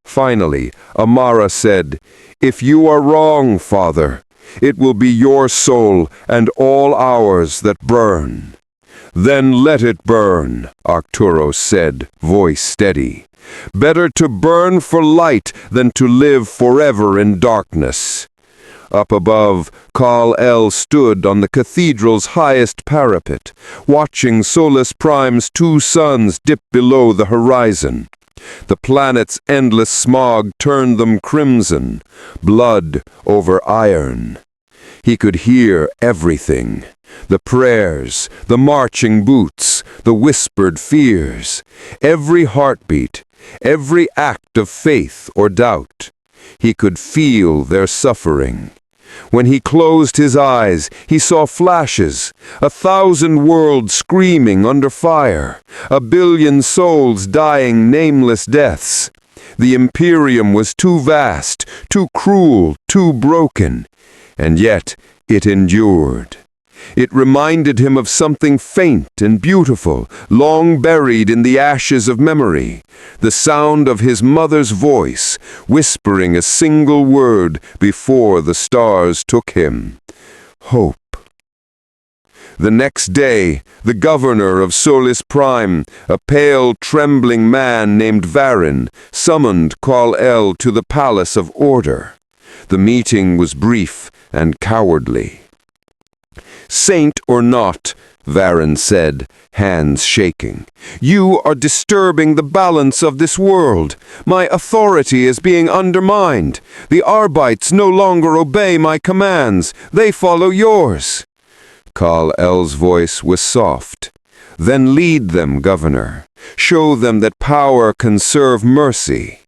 Finally, Amara said, "If you are wrong, Father, it will be your soul and all ours that burn." "Then let it burn," Arcturus said, voice steady. "Better to burn for light than to live forever in darkness." Up above, Kal-El stood on the cathedral's highest parapet, watching Solus Prime's 2 suns dip below the horizon. The planet's endless smog turned them crimson, blood over iron. He could hear everything: the prayers, the marching boots, the whispered fears, every heartbeat, every act of faith or doubt. He could feel their suffering. When he closed his eyes, he saw flashes, 1,000 worlds screaming under fire, 1,000,000,000 souls dying nameless deaths. The Imperium was too vast, too cruel, too broken, and yet it endured. It reminded him of something faint and beautiful, long buried in the ashes of memory, the sound of his mother's voice, whispering a single word before the stars took him: hope. The next day, the governor of Solus Prime, a pale, trembling man named Varin, summoned Kal-El to the Palace of Order. The meeting was brief and cowardly. "Saint or not," Varin said, hands shaking, "you are disturbing the balance of this world. My authority is being undermined. The Arbites no longer obey my commands. They follow yours." Kal-El's voice was soft. "Then lead them, Governor. Show them that power can serve mercy."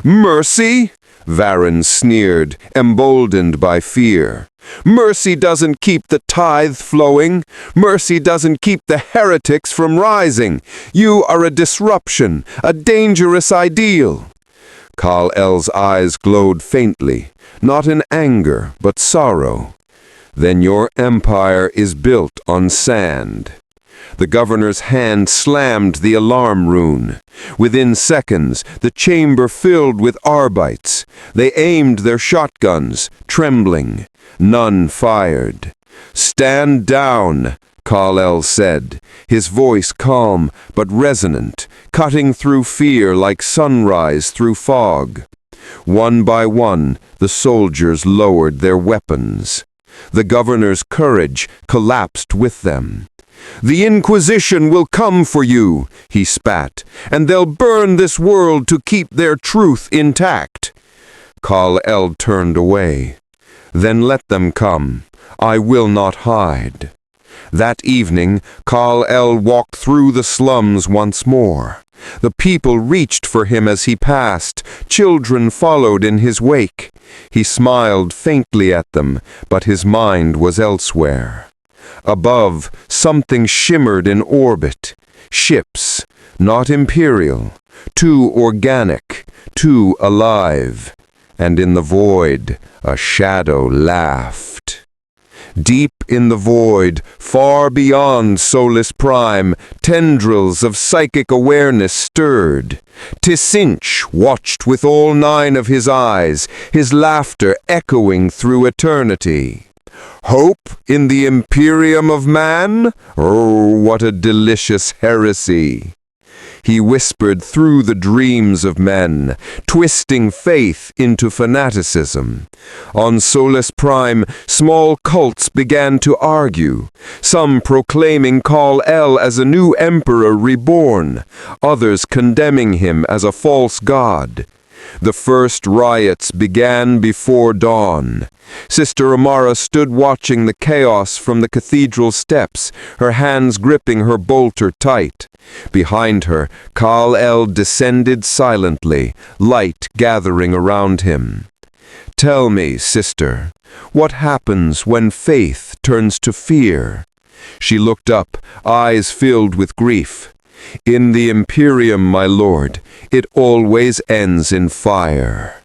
"Mercy?" Varin sneered, emboldened by fear. "Mercy doesn't keep the tithe flowing. Mercy doesn't keep the heretics from rising. You are a disruption, a dangerous ideal." Kal-El's eyes glowed faintly, not in anger, but sorrow. "Then your empire is built on sand." The governor's hand slammed the alarm rune. Within seconds, the chamber filled with Arbites. They aimed their shotguns, trembling. None fired. "Stand down," Kal-El said, his voice calm but resonant, cutting through fear like sunrise through fog. One by one, the soldiers lowered their weapons. The governor's courage collapsed with them. "The Inquisition will come for you," he spat, "and they'll burn this world to keep their truth intact." Kal-El turned away. "Then let them come. I will not hide." That evening, Kal-El walked through the slums once more. The people reached for him as he passed. Children followed in his wake. He smiled faintly at them, but his mind was elsewhere. Above, something shimmered in orbit. Ships, not imperial, too organic, too alive, and in the void a shadow laughed. Deep in the void, far beyond Solus Prime, tendrils of psychic awareness stirred. Tisinch watched with all 9 of his eyes, his laughter echoing through eternity. Hope in the Imperium of man? Oh, what a delicious heresy! He whispered through the dreams of men, twisting faith into fanaticism. On Solus Prime, small cults began to argue, some proclaiming Kal-El as a new emperor reborn, others condemning him as a false god. The first riots began before dawn. Sister Amara stood watching the chaos from the cathedral steps, her hands gripping her bolter tight. Behind her, Kal-El descended silently, light gathering around him. "Tell me, sister, what happens when faith turns to fear?" She looked up, eyes filled with grief. "In the Imperium, my lord, it always ends in fire."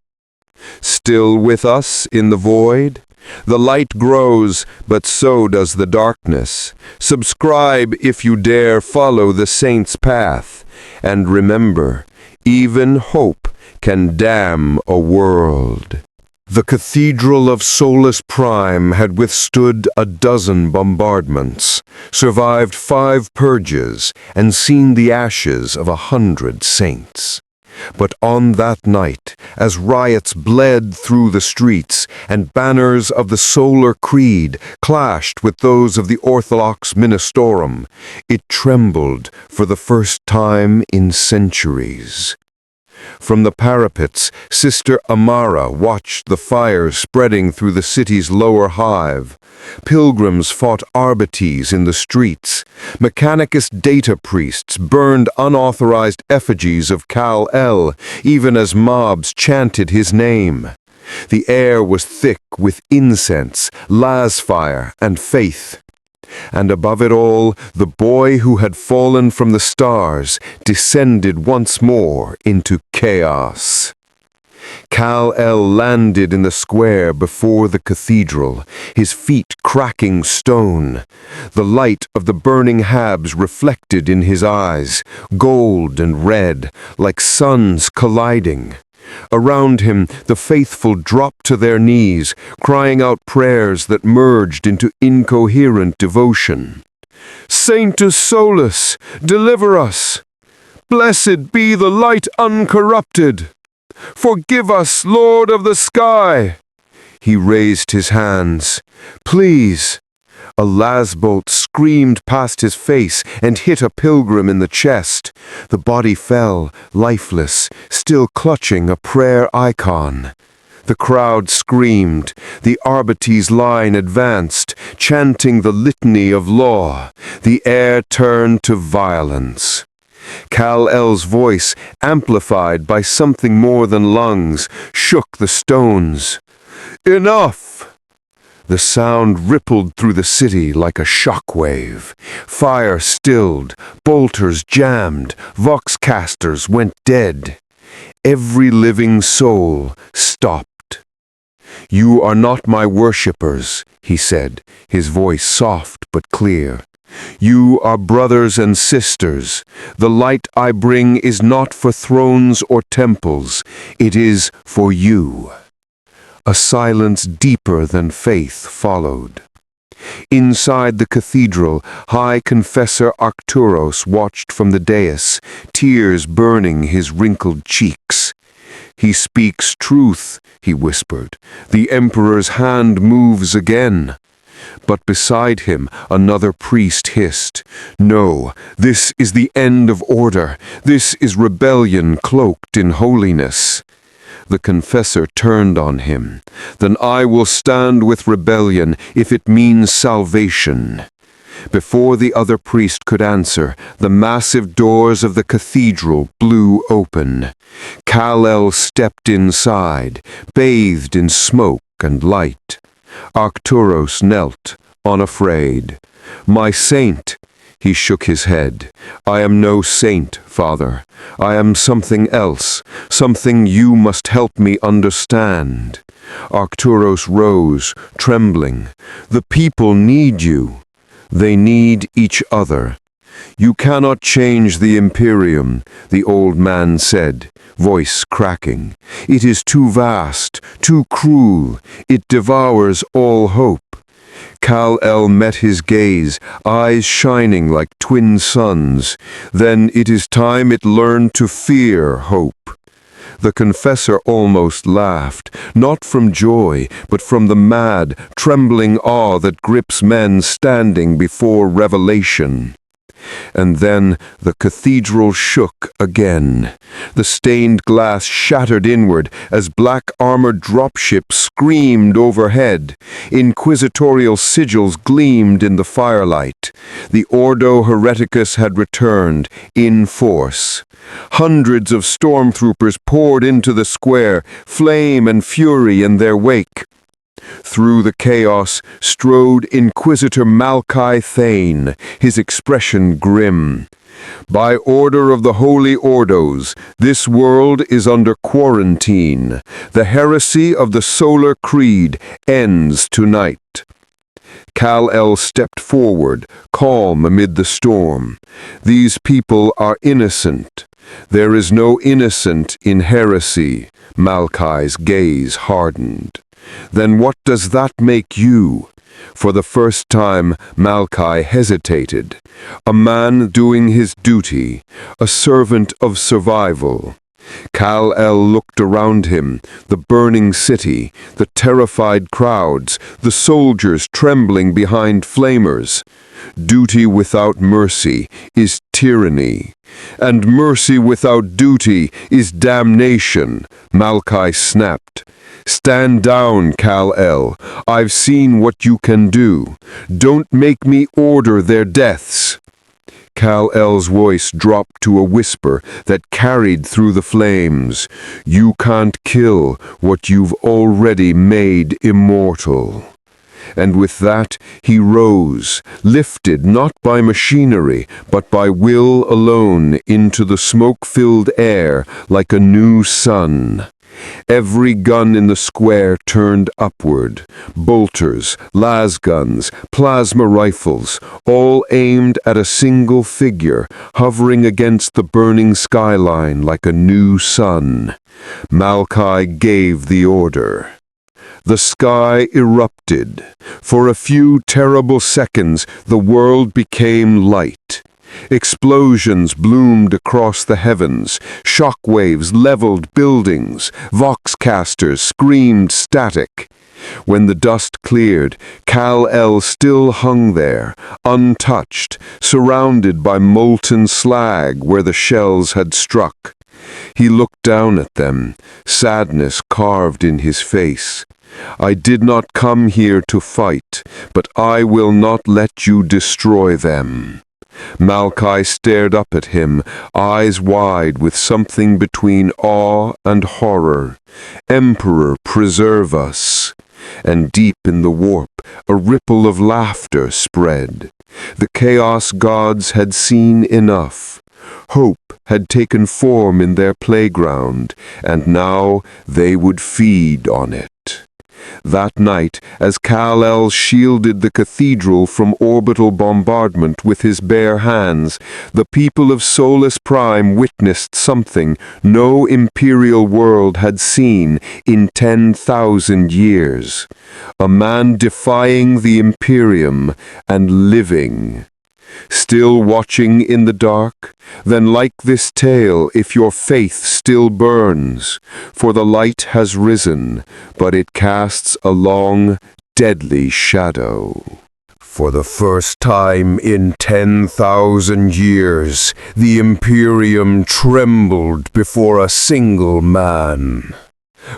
Still with us in the void? The light grows, but so does the darkness. Subscribe if you dare follow the saint's path. And remember, even hope can damn a world. The Cathedral of Solus Prime had withstood a dozen bombardments, survived 5 purges, and seen the ashes of 100 saints. But on that night, as riots bled through the streets and banners of the Solar Creed clashed with those of the Orthodox Ministorum, it trembled for the first time in centuries. From the parapets, Sister Amara watched the fires spreading through the city's lower hive. Pilgrims fought arbites in the streets. Mechanicus data priests burned unauthorized effigies of Kal-El, even as mobs chanted his name. The air was thick with incense, lasfire, and faith. And above it all, the boy who had fallen from the stars descended once more into chaos. Kal-El landed in the square before the cathedral, his feet cracking stone. The light of the burning habs reflected in his eyes, gold and red, like suns colliding. Around him, the faithful dropped to their knees, crying out prayers that merged into incoherent devotion. "Sanctus Solus, deliver us! Blessed be the light uncorrupted! Forgive us, Lord of the sky!" He raised his hands. "Please!" A lasbolt screamed past his face and hit a pilgrim in the chest. The body fell, lifeless, still clutching a prayer icon. The crowd screamed. The arbites line advanced, chanting the litany of law. The air turned to violence. Kal-El's voice, amplified by something more than lungs, shook the stones. "Enough!" The sound rippled through the city like a shockwave. Fire stilled, bolters jammed, voxcasters went dead. Every living soul stopped. "You are not my worshippers," he said, his voice soft but clear. "You are brothers and sisters. The light I bring is not for thrones or temples. It is for you." A silence deeper than faith followed. Inside the cathedral, High Confessor Arcturos watched from the dais, tears burning his wrinkled cheeks. "He speaks truth," he whispered. "The Emperor's hand moves again." But beside him, another priest hissed, "No, this is the end of order. This is rebellion cloaked in holiness." The confessor turned on him. "Then I will stand with rebellion if it means salvation." Before the other priest could answer, the massive doors of the cathedral blew open. Kal-El stepped inside, bathed in smoke and light. Arcturos knelt, unafraid. "My saint," He shook his head. "I am no saint, Father. I am something else, something you must help me understand." Arcturus rose, trembling. "The people need you. They need each other." "You cannot change the Imperium," the old man said, voice cracking. "It is too vast, too cruel. It devours all hope." Kal-El met his gaze, eyes shining like twin suns. "Then it is time it learned to fear hope." The confessor almost laughed, not from joy, but from the mad, trembling awe that grips men standing before revelation. And then the cathedral shook again. The stained glass shattered inward as black-armored dropships screamed overhead. Inquisitorial sigils gleamed in the firelight. The Ordo Hereticus had returned, in force. Hundreds of stormtroopers poured into the square, flame and fury in their wake. Through the chaos strode Inquisitor Malkai Thane, his expression grim. "By order of the Holy Ordos, this world is under quarantine. The heresy of the Solar Creed ends tonight." Kal-El stepped forward, calm amid the storm. "These people are innocent. There is no innocent in heresy." Malkai's gaze hardened. "Then what does that make you?" For the first time, Malkai hesitated. A man doing his duty, a servant of survival. Kal-El looked around him, the burning city, the terrified crowds, the soldiers trembling behind flamers. "Duty without mercy is tyranny, and mercy without duty is damnation," Malkai snapped. "Stand down, Kal-El. I've seen what you can do. Don't make me order their deaths." Kal-El's voice dropped to a whisper that carried through the flames. "You can't kill what you've already made immortal." And with that, he rose, lifted not by machinery, but by will alone into the smoke-filled air like a new sun. Every gun in the square turned upward. Bolters, lasguns, plasma rifles, all aimed at a single figure, hovering against the burning skyline like a new sun. Malkai gave the order. The sky erupted. For a few terrible seconds, the world became light. Explosions bloomed across the heavens, shockwaves leveled buildings, voxcasters screamed static. When the dust cleared, Kal-El still hung there, untouched, surrounded by molten slag where the shells had struck. He looked down at them, sadness carved in his face. "I did not come here to fight, but I will not let you destroy them." Malkai stared up at him, eyes wide with something between awe and horror. "Emperor, preserve us." And deep in the warp, a ripple of laughter spread. The Chaos Gods had seen enough. Hope had taken form in their playground, and now they would feed on it. That night, as Kal-El shielded the cathedral from orbital bombardment with his bare hands, the people of Solus Prime witnessed something no imperial world had seen in 10,000 years. A man defying the Imperium and living. Still watching in the dark? Then like this tale if your faith still burns, for the light has risen, but it casts a long, deadly shadow. For the first time in 10,000 years, the Imperium trembled before a single man.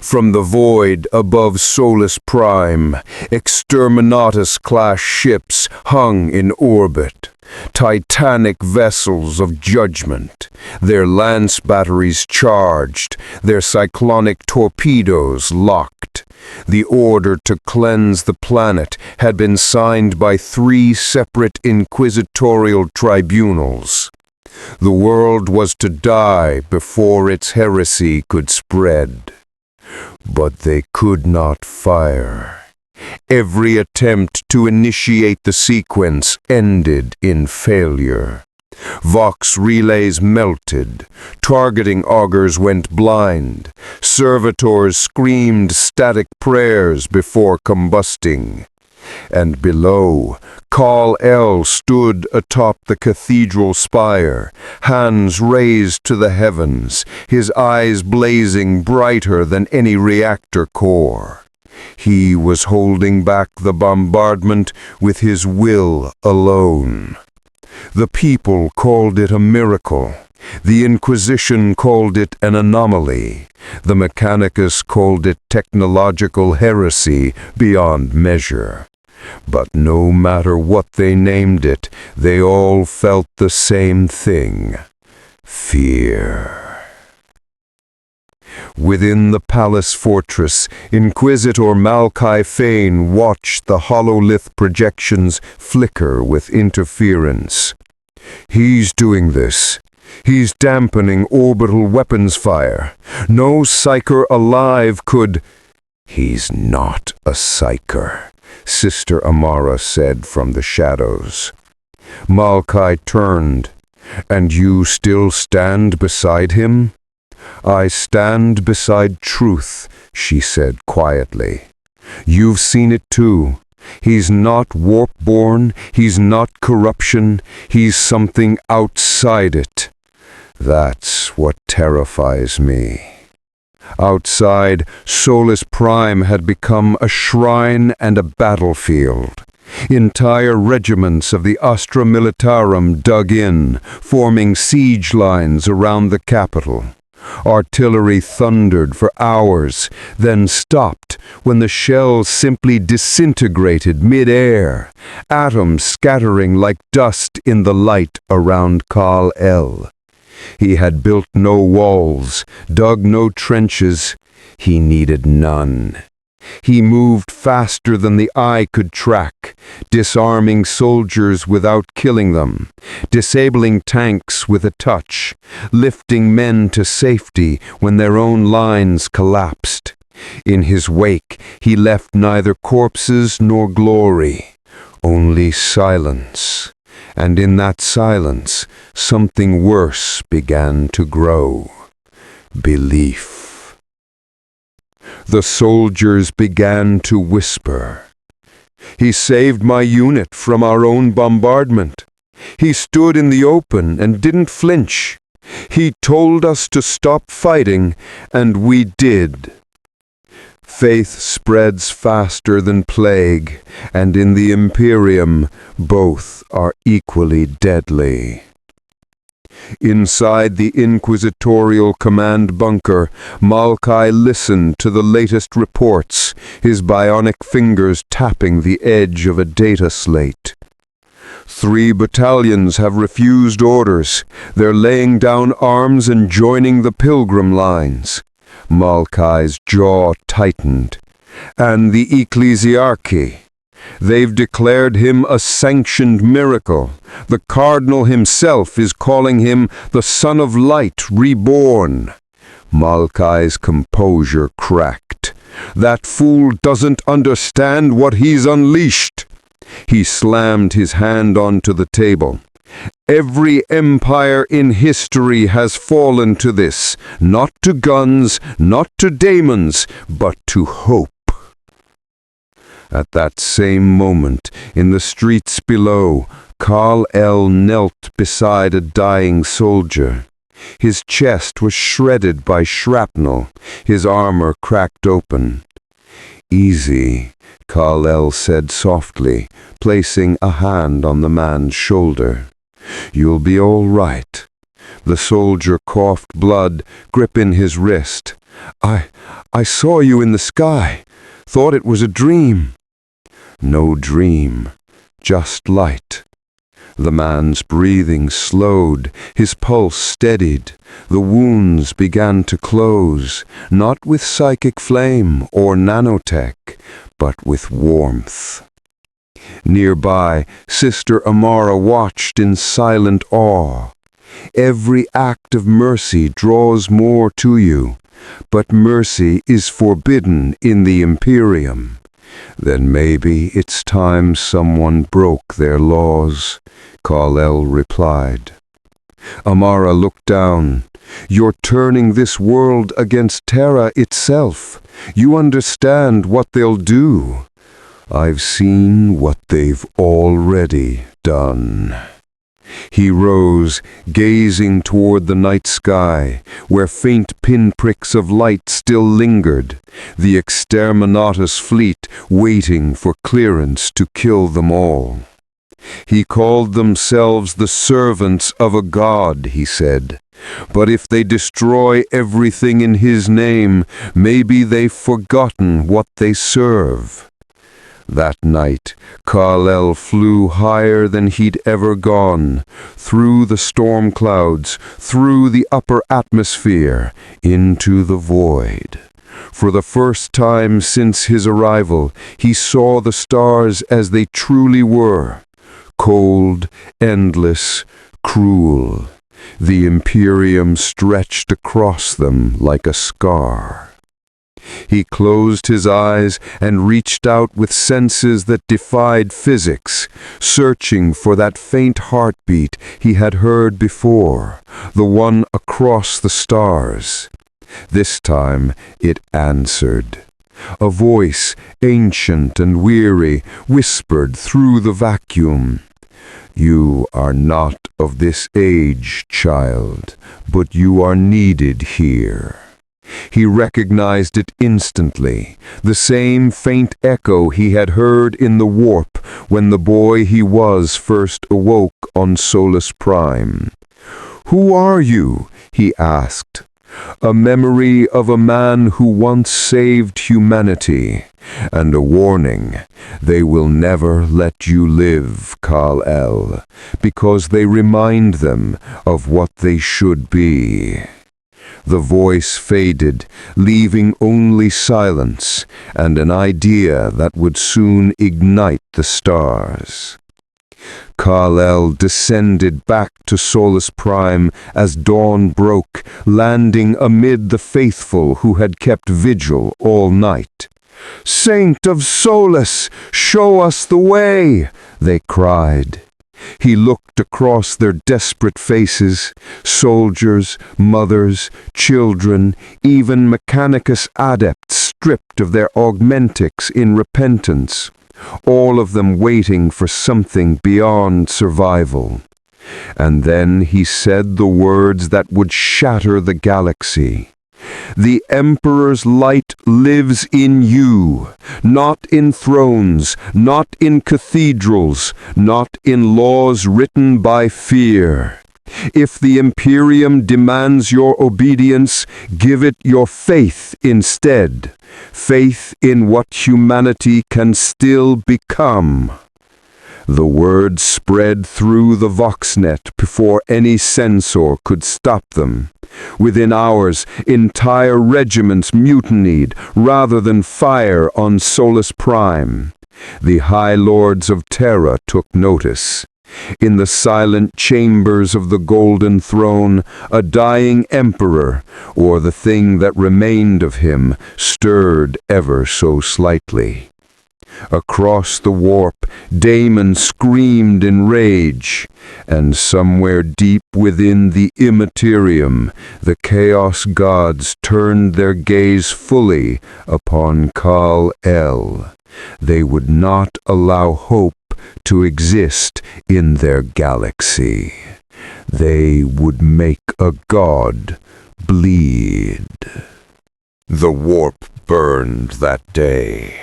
From the void above Solus Prime, Exterminatus-class ships hung in orbit. Titanic vessels of judgment, their lance batteries charged, their cyclonic torpedoes locked. The order to cleanse the planet had been signed by 3 separate inquisitorial tribunals. The world was to die before its heresy could spread. But they could not fire. Every attempt to initiate the sequence ended in failure. Vox relays melted, targeting augers went blind, servitors screamed static prayers before combusting. And below, Kal-El stood atop the cathedral spire, hands raised to the heavens, his eyes blazing brighter than any reactor core. He was holding back the bombardment with his will alone. The people called it a miracle. The Inquisition called it an anomaly. The Mechanicus called it technological heresy beyond measure. But no matter what they named it, they all felt the same thing: fear. Within the palace fortress, Inquisitor Malkai Fane watched the hololith projections flicker with interference. He's doing this. He's dampening orbital weapons fire. No psyker alive could... He's not a psyker, Sister Amara said from the shadows. Malkai turned. And you still stand beside him? I stand beside truth, she said quietly. You've seen it too. He's not warp-born, he's not corruption, he's something outside it. That's what terrifies me. Outside, Solus Prime had become a shrine and a battlefield. Entire regiments of the Astra Militarum dug in, forming siege lines around the capital. Artillery thundered for hours, then stopped when the shells simply disintegrated mid-air, atoms scattering like dust in the light around Kal-El. He had built no walls, dug no trenches. He needed none. He moved faster than the eye could track, disarming soldiers without killing them, disabling tanks with a touch, lifting men to safety when their own lines collapsed. In his wake, he left neither corpses nor glory, only silence. And in that silence, something worse began to grow: belief. The soldiers began to whisper. He saved my unit from our own bombardment. He stood in the open and didn't flinch. He told us to stop fighting, and we did. Faith spreads faster than plague, and in the Imperium, both are equally deadly. Inside the Inquisitorial Command bunker, Malkai listened to the latest reports, his bionic fingers tapping the edge of a data slate. 3 battalions have refused orders. They're laying down arms and joining the pilgrim lines. Malkai's jaw tightened. And the Ecclesiarchy. They've declared him a sanctioned miracle. The Cardinal himself is calling him the Son of Light reborn. Malkai's composure cracked. That fool doesn't understand what he's unleashed. He slammed his hand onto the table. Every empire in history has fallen to this, not to guns, not to daemons, but to hope. At that same moment, in the streets below, Kal-El knelt beside a dying soldier. His chest was shredded by shrapnel, his armor cracked open. "Easy," Kal-El said softly, placing a hand on the man's shoulder. "You'll be all right." The soldier coughed blood, gripping his wrist. I saw you in the sky. Thought it was a dream." "No dream, just light." The man's breathing slowed, his pulse steadied. The wounds began to close, not with psychic flame or nanotech, but with warmth. Nearby, Sister Amara watched in silent awe. Every act of mercy draws more to you, but mercy is forbidden in the Imperium. Then maybe it's time someone broke their laws, Kal-El replied. Amara looked down. You're turning this world against Terra itself. You understand what they'll do. I've seen what they've already done. He rose, gazing toward the night sky, where faint pinpricks of light still lingered, the exterminatus fleet waiting for clearance to kill them all. He called themselves the servants of a god, he said. But if they destroy everything in his name, maybe they've forgotten what they serve. That night, Kal-El flew higher than he'd ever gone, through the storm clouds, through the upper atmosphere, into the void. For the first time since his arrival, he saw the stars as they truly were, cold, endless, cruel. The Imperium stretched across them like a scar. He closed his eyes and reached out with senses that defied physics, searching for that faint heartbeat he had heard before, the one across the stars. This time it answered. A voice, ancient and weary, whispered through the vacuum. You are not of this age, child, but you are needed here. He recognized it instantly, the same faint echo he had heard in the warp when the boy he was first awoke on Solus Prime. Who are you? He asked. A memory of a man who once saved humanity, and a warning. They will never let you live, Kal-El, because they remind them of what they should be. The voice faded, leaving only silence and an idea that would soon ignite the stars. Kal-El descended back to Solus Prime as dawn broke, landing amid the faithful who had kept vigil all night. "Saint of Solus, show us the way!" they cried. He looked across their desperate faces, soldiers, mothers, children, even Mechanicus adepts stripped of their augmentics in repentance, all of them waiting for something beyond survival. And then he said the words that would shatter the galaxy. The Emperor's light lives in you, not in thrones, not in cathedrals, not in laws written by fear. If the Imperium demands your obedience, give it your faith instead. Faith in what humanity can still become. The word spread through the Voxnet before any censor could stop them. Within hours, entire regiments mutinied rather than fire on Solus Prime. The High Lords of Terra took notice. In the silent chambers of the Golden Throne, a dying emperor, or the thing that remained of him, stirred ever so slightly. Across the warp, daemons screamed in rage, and somewhere deep within the immaterium, the Chaos Gods turned their gaze fully upon Kal-El. They would not allow hope to exist in their galaxy. They would make a god bleed. The warp burned that day.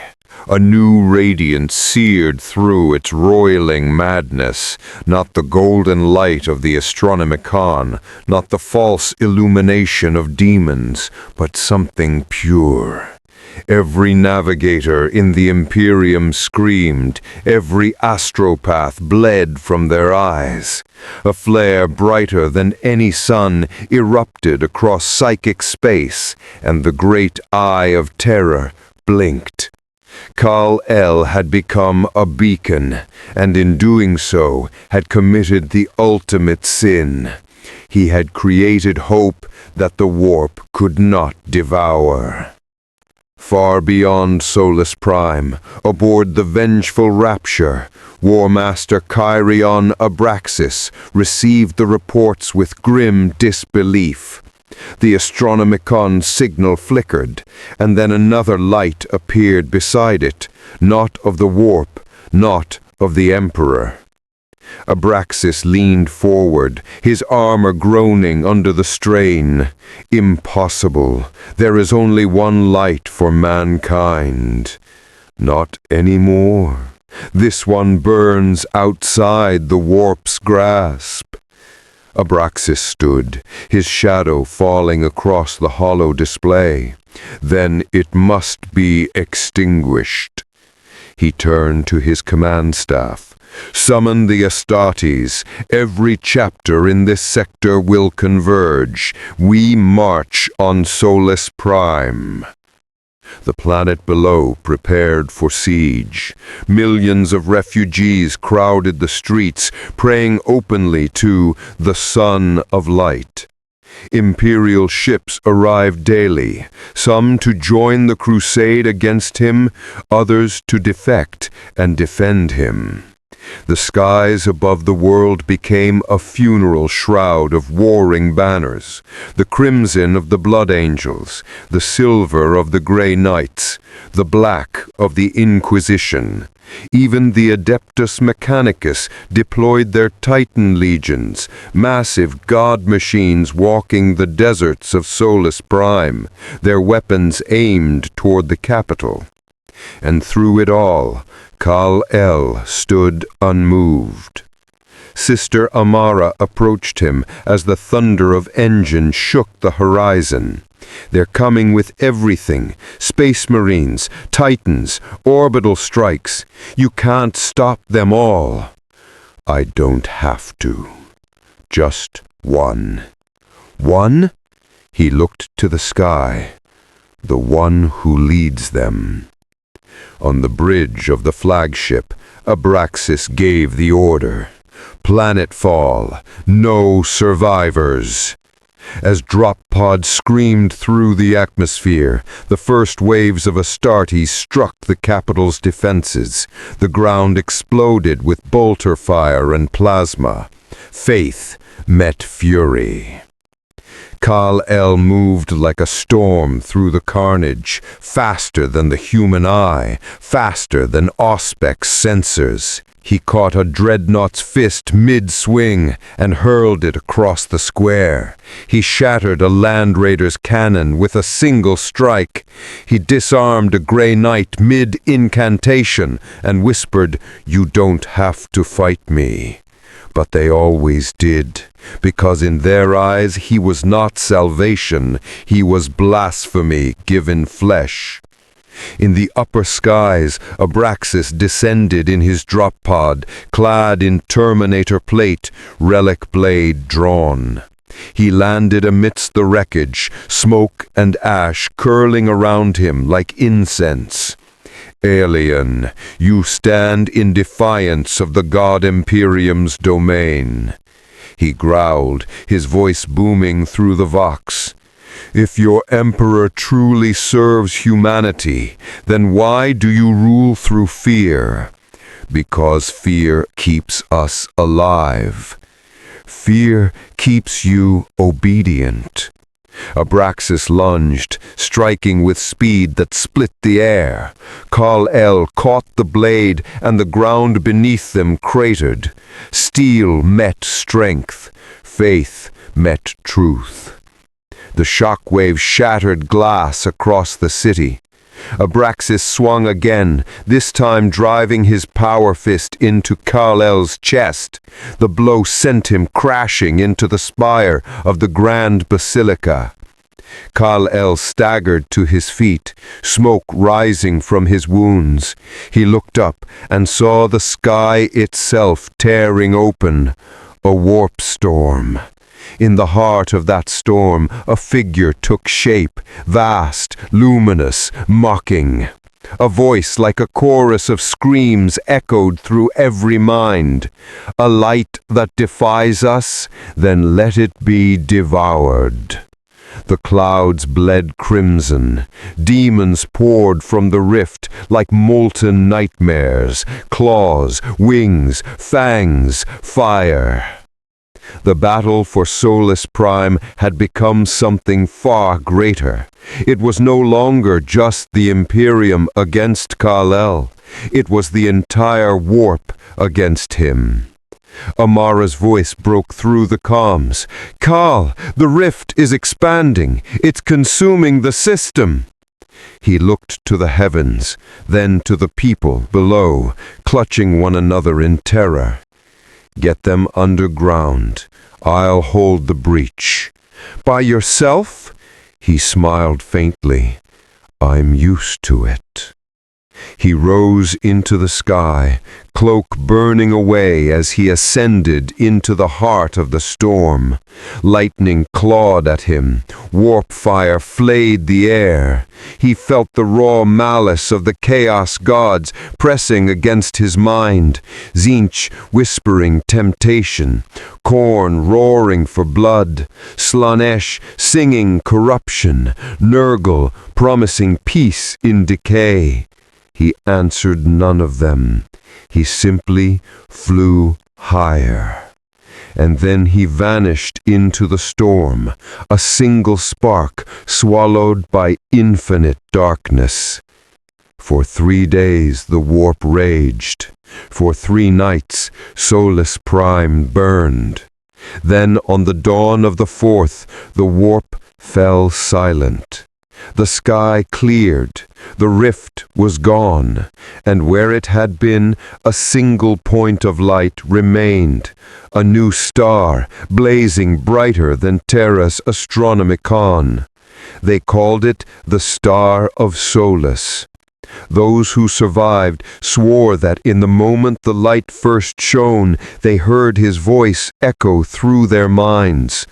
A new radiance seared through its roiling madness, not the golden light of the Astronomicon, not the false illumination of demons, but something pure. Every navigator in the Imperium screamed, every astropath bled from their eyes. A flare brighter than any sun erupted across psychic space, and the great eye of terror blinked. Kal-El had become a beacon, and in doing so had committed the ultimate sin. He had created hope that the warp could not devour. Far beyond Solus Prime, aboard the vengeful Rapture, War Master Kyrion Abraxas received the reports with grim disbelief. The Astronomicon signal flickered, and then another light appeared beside it, not of the warp, not of the Emperor. Abraxas leaned forward, his armor groaning under the strain. Impossible. There is only one light for mankind. Not anymore. This one burns outside the warp's grasp. Abraxas stood, his shadow falling across the hollow display. Then it must be extinguished. He turned to his command staff. Summon the Astartes. Every chapter in this sector will converge. We march on Solus Prime. The planet below prepared for siege. Millions of refugees crowded the streets, praying openly to the Son of Light. Imperial ships arrived daily, some to join the crusade against him, others to defect and defend him. The skies above the world became a funeral shroud of warring banners, the crimson of the Blood Angels, the silver of the Grey Knights, the black of the Inquisition. Even the Adeptus Mechanicus deployed their Titan legions, massive god machines walking the deserts of Solus Prime, their weapons aimed toward the capital. And through it all, Kal-El stood unmoved. Sister Amara approached him as the thunder of engine shook the horizon. They're coming with everything, space marines, titans, orbital strikes. You can't stop them all. I don't have to. Just one. One? He looked to the sky. The one who leads them. On the bridge of the flagship, Abraxas gave the order. Planetfall, no survivors. As drop pods screamed through the atmosphere, the first waves of Astartes struck the capital's defenses. The ground exploded with bolter fire and plasma. Faith met fury. Kal-El moved like a storm through the carnage, faster than the human eye, faster than Auspec's sensors. He caught a dreadnought's fist mid-swing and hurled it across the square. He shattered a Land Raider's cannon with a single strike. He disarmed a Grey Knight mid-incantation and whispered, "You don't have to fight me." But they always did, because in their eyes he was not salvation, he was blasphemy given flesh. In the upper skies, Abraxas descended in his drop pod, clad in Terminator plate, relic blade drawn. He landed amidst the wreckage, smoke and ash curling around him like incense. Alien, you stand in defiance of the God Imperium's domain. He growled, his voice booming through the vox. If your Emperor truly serves humanity, then why do you rule through fear? Because fear keeps us alive. Fear keeps you obedient. Abraxas lunged, striking with speed that split the air. Kal-El caught the blade, and the ground beneath them cratered. Steel met strength. Faith met truth. The shockwave shattered glass across the city. Abraxas swung again, this time driving his power fist into Kal-El's chest. The blow sent him crashing into the spire of the Grand Basilica. Kal-El staggered to his feet, smoke rising from his wounds. He looked up and saw the sky itself tearing open, a warp storm. In the heart of that storm, a figure took shape, vast, luminous, mocking. A voice like a chorus of screams echoed through every mind. A light that defies us, then let it be devoured. The clouds bled crimson. Demons poured from the rift like molten nightmares, claws, wings, fangs, fire. The battle for Solus Prime had become something far greater. It was no longer just the Imperium against Kal-El. It was the entire warp against him. Amara's voice broke through the calms. "Kal, the rift is expanding. It's consuming the system." He looked to the heavens, then to the people below, clutching one another in terror. "Get them underground. I'll hold the breach." "By yourself?" He smiled faintly. "I'm used to it." He rose into the sky, cloak burning away as he ascended into the heart of the storm. Lightning clawed at him, warp fire flayed the air. He felt the raw malice of the chaos gods pressing against his mind. Tzeentch whispering temptation, Khorne roaring for blood, Slaanesh singing corruption, Nurgle promising peace in decay. He answered none of them. He simply flew higher. And then he vanished into the storm, a single spark swallowed by infinite darkness. For 3 days the warp raged. For 3 nights Solus Prime burned. Then on the dawn of the 4th, the warp fell silent. The sky cleared, the rift was gone, and where it had been, a single point of light remained, a new star blazing brighter than Terra's Astronomicon. They called it the Star of Solus. Those who survived swore that in the moment the light first shone, they heard his voice echo through their minds.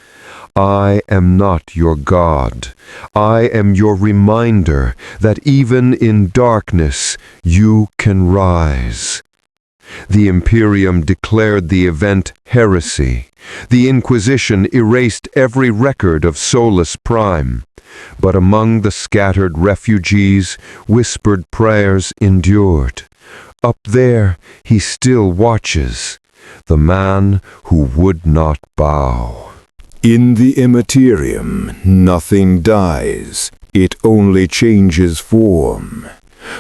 "I am not your God. I am your reminder that even in darkness you can rise." The Imperium declared the event heresy. The Inquisition erased every record of Solus Prime. But among the scattered refugees, whispered prayers endured. Up there he still watches, the man who would not bow. In the Imperium, nothing dies. It only changes form.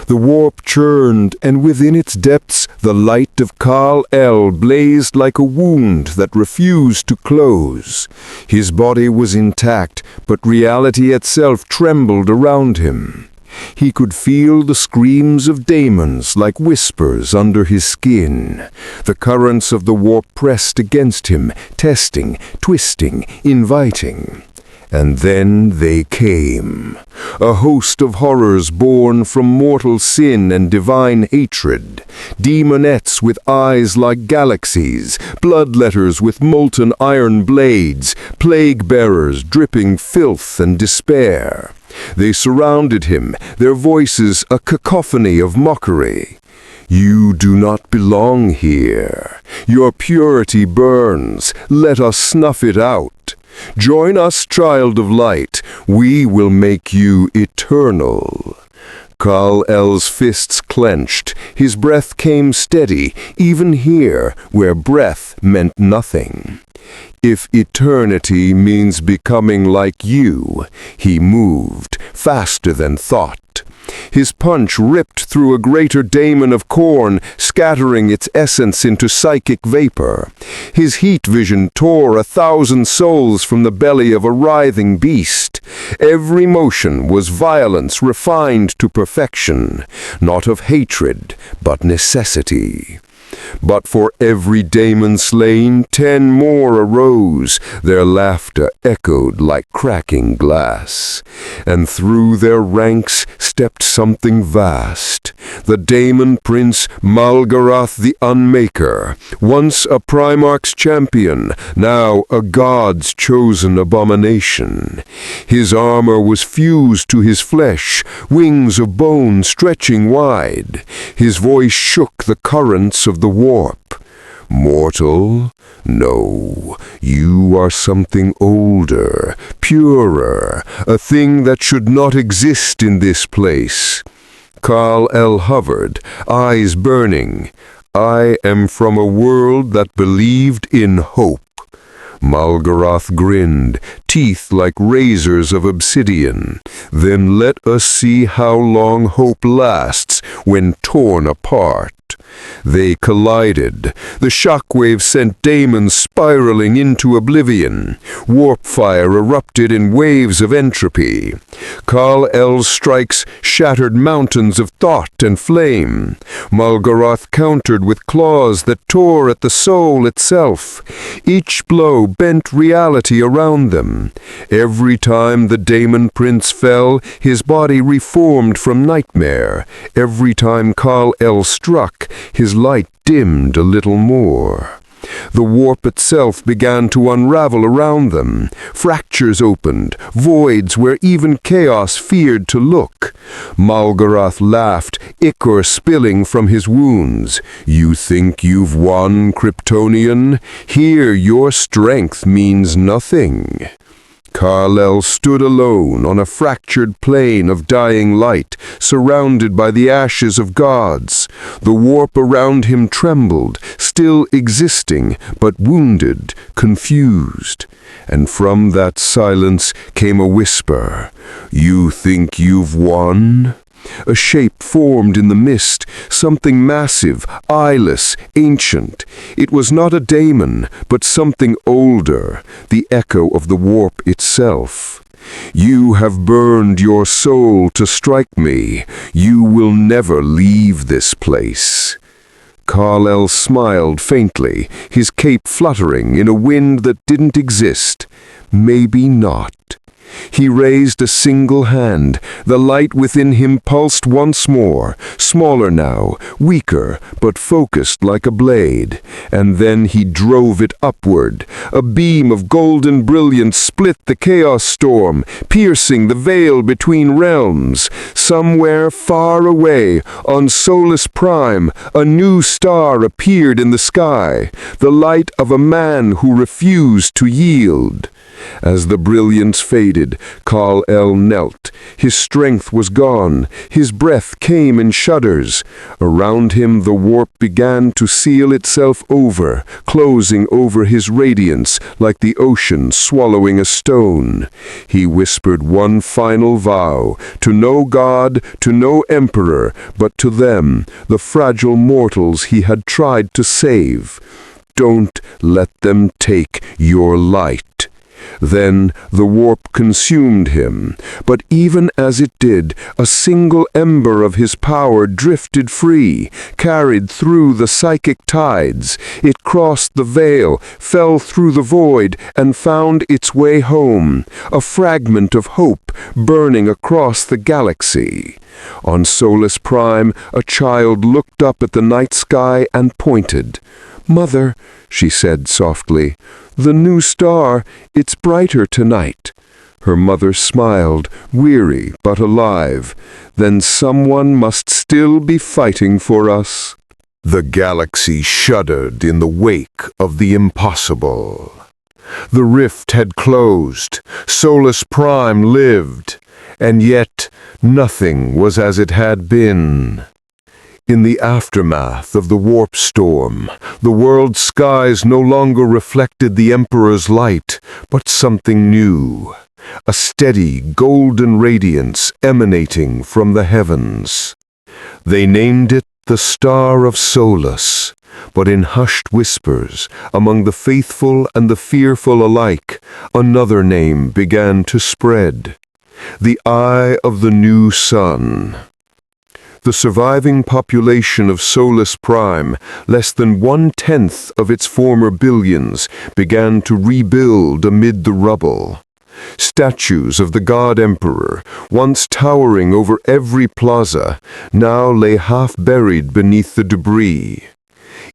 The warp churned, and within its depths the light of Kal-El blazed like a wound that refused to close. His body was intact, but reality itself trembled around him. He could feel the screams of daemons like whispers under his skin. The currents of the warp pressed against him, testing, twisting, inviting. And then they came, a host of horrors born from mortal sin and divine hatred, demonettes with eyes like galaxies, bloodletters with molten iron blades, plague-bearers dripping filth and despair. They surrounded him, their voices a cacophony of mockery. "You do not belong here. Your purity burns. Let us snuff it out. Join us, child of light. We will make you eternal." Kal-El's fists clenched. His breath came steady, even here, where breath meant nothing. "If eternity means becoming like you," he moved, faster than thought. His punch ripped through a greater daemon of Khorne, scattering its essence into psychic vapor. His heat vision tore 1,000 souls from the belly of a writhing beast. Every motion was violence refined to perfection, not of hatred, but necessity. But for every daemon slain, 10 more arose, their laughter echoed like cracking glass. And through their ranks stepped something vast, the daemon prince Malgarath the Unmaker, once a Primarch's champion, now a god's chosen abomination. His armor was fused to his flesh, wings of bone stretching wide. His voice shook the currents of the warp. Mortal? No, you are something older, purer, a thing that should not exist in this place. Kal-El hovered, eyes burning. I am from a world that believed in hope. Malgarath grinned, teeth like razors of obsidian. Then let us see how long hope lasts when torn apart. They collided. The shockwave sent daemons spiraling into oblivion. Warp fire erupted in waves of entropy. Kal-El's strikes shattered mountains of thought and flame. Malgarath countered with claws that tore at the soul itself. Each blow bent reality around them. Every time the daemon prince fell, his body reformed from nightmare. Every time Kal-El struck, his light dimmed a little more. The warp itself began to unravel around them. Fractures opened, voids where even chaos feared to look. Malgarath laughed, ichor spilling from his wounds. You think you've won, Kryptonian? Here your strength means nothing. Kal-El stood alone on a fractured plane of dying light, surrounded by the ashes of gods. The warp around him trembled, still existing, but wounded, confused. And from that silence came a whisper. You think you've won? A shape formed in the mist, something massive, eyeless, ancient. It was not a daemon, but something older, the echo of the warp itself. You have burned your soul to strike me. You will never leave this place. Kal-El smiled faintly, his cape fluttering in a wind that didn't exist. Maybe not. He raised a single hand. The light within him pulsed once more, smaller now, weaker, but focused like a blade. And then he drove it upward. A beam of golden brilliance split the chaos storm, piercing the veil between realms. Somewhere far away, on Solus Prime, a new star appeared in the sky, the light of a man who refused to yield. As the brilliance faded, Kal-El knelt. His strength was gone. His breath came in shudders. Around him the warp began to seal itself over, closing over his radiance like the ocean swallowing a stone. He whispered one final vow, to no god, to no emperor, but to them, the fragile mortals he had tried to save. Don't let them take your light. Then the warp consumed him, but even as it did, a single ember of his power drifted free, carried through the psychic tides. It crossed the veil, fell through the void, and found its way home, a fragment of hope burning across the galaxy. On Solus Prime, a child looked up at the night sky and pointed. "Mother," she said softly, "the new star, it's brighter tonight." Her mother smiled, weary but alive. Then someone must still be fighting for us. The galaxy shuddered in the wake of the impossible. The rift had closed, Solus Prime lived, and yet nothing was as it had been. In the aftermath of the warp storm, the world's skies no longer reflected the Emperor's light, but something new, a steady golden radiance emanating from the heavens. They named it the Star of Solus, but in hushed whispers, among the faithful and the fearful alike, another name began to spread: the Eye of the New Sun. The surviving population of Solus Prime, less than 1/10 of its former billions, began to rebuild amid the rubble. Statues of the God Emperor, once towering over every plaza, now lay half-buried beneath the debris.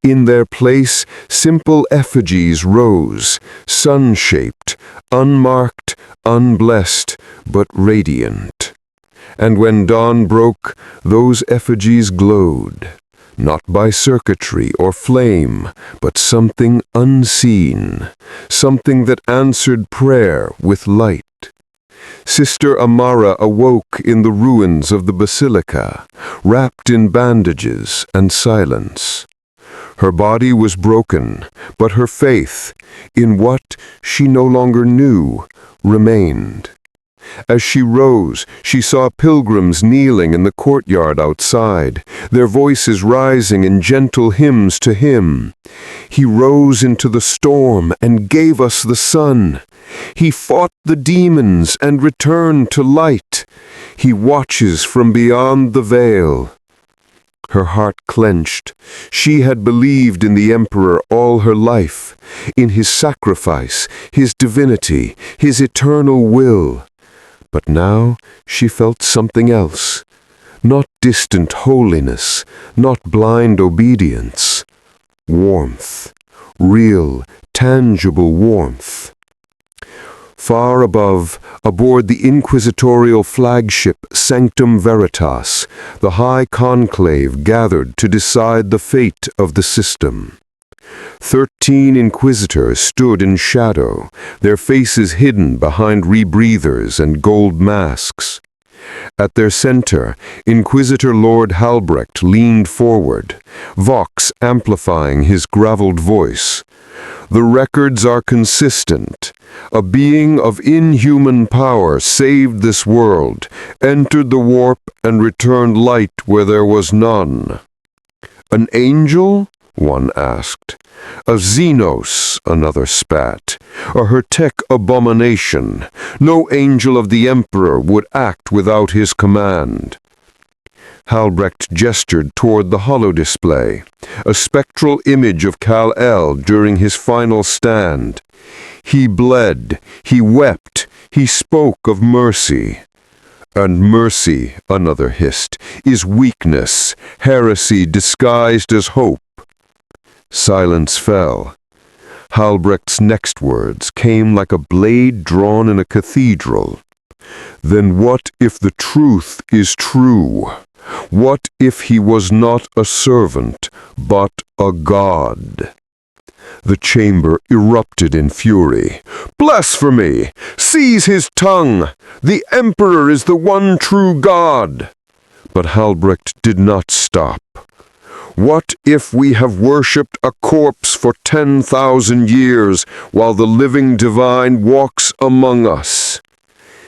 In their place, simple effigies rose, sun-shaped, unmarked, unblessed, but radiant. And when dawn broke, those effigies glowed, not by circuitry or flame, but something unseen, something that answered prayer with light. Sister Amara awoke in the ruins of the basilica, wrapped in bandages and silence. Her body was broken, but her faith, in what she no longer knew, remained. As she rose, she saw pilgrims kneeling in the courtyard outside, their voices rising in gentle hymns to him. He rose into the storm and gave us the sun. He fought the demons and returned to light. He watches from beyond the veil. Her heart clenched. She had believed in the Emperor all her life, in his sacrifice, his divinity, his eternal will. But now she felt something else. Not distant holiness, not blind obedience. Warmth. Real, tangible warmth. Far above, aboard the inquisitorial flagship Sanctum Veritas, the high conclave gathered to decide the fate of the system. 13 inquisitors stood in shadow, their faces hidden behind rebreathers and gold masks. At their center, Inquisitor Lord Halbrecht leaned forward, Vox amplifying his graveled voice. The records are consistent. A being of inhuman power saved this world, entered the warp, and returned light where there was none. An angel? One asked. A Xenos, another spat. A Hertech abomination. No angel of the Emperor would act without his command. Halbrecht gestured toward the holodisplay, a spectral image of Kal-El during his final stand. He bled, he wept, he spoke of mercy. And mercy, another hissed, is weakness, heresy disguised as hope. Silence fell. Halbrecht's next words came like a blade drawn in a cathedral. Then what if the truth is true? What if he was not a servant, but a god? The chamber erupted in fury. Blasphemy! Seize his tongue! The Emperor is the one true god! But Halbrecht did not stop. What if we have worshipped a corpse for 10,000 years while the living divine walks among us?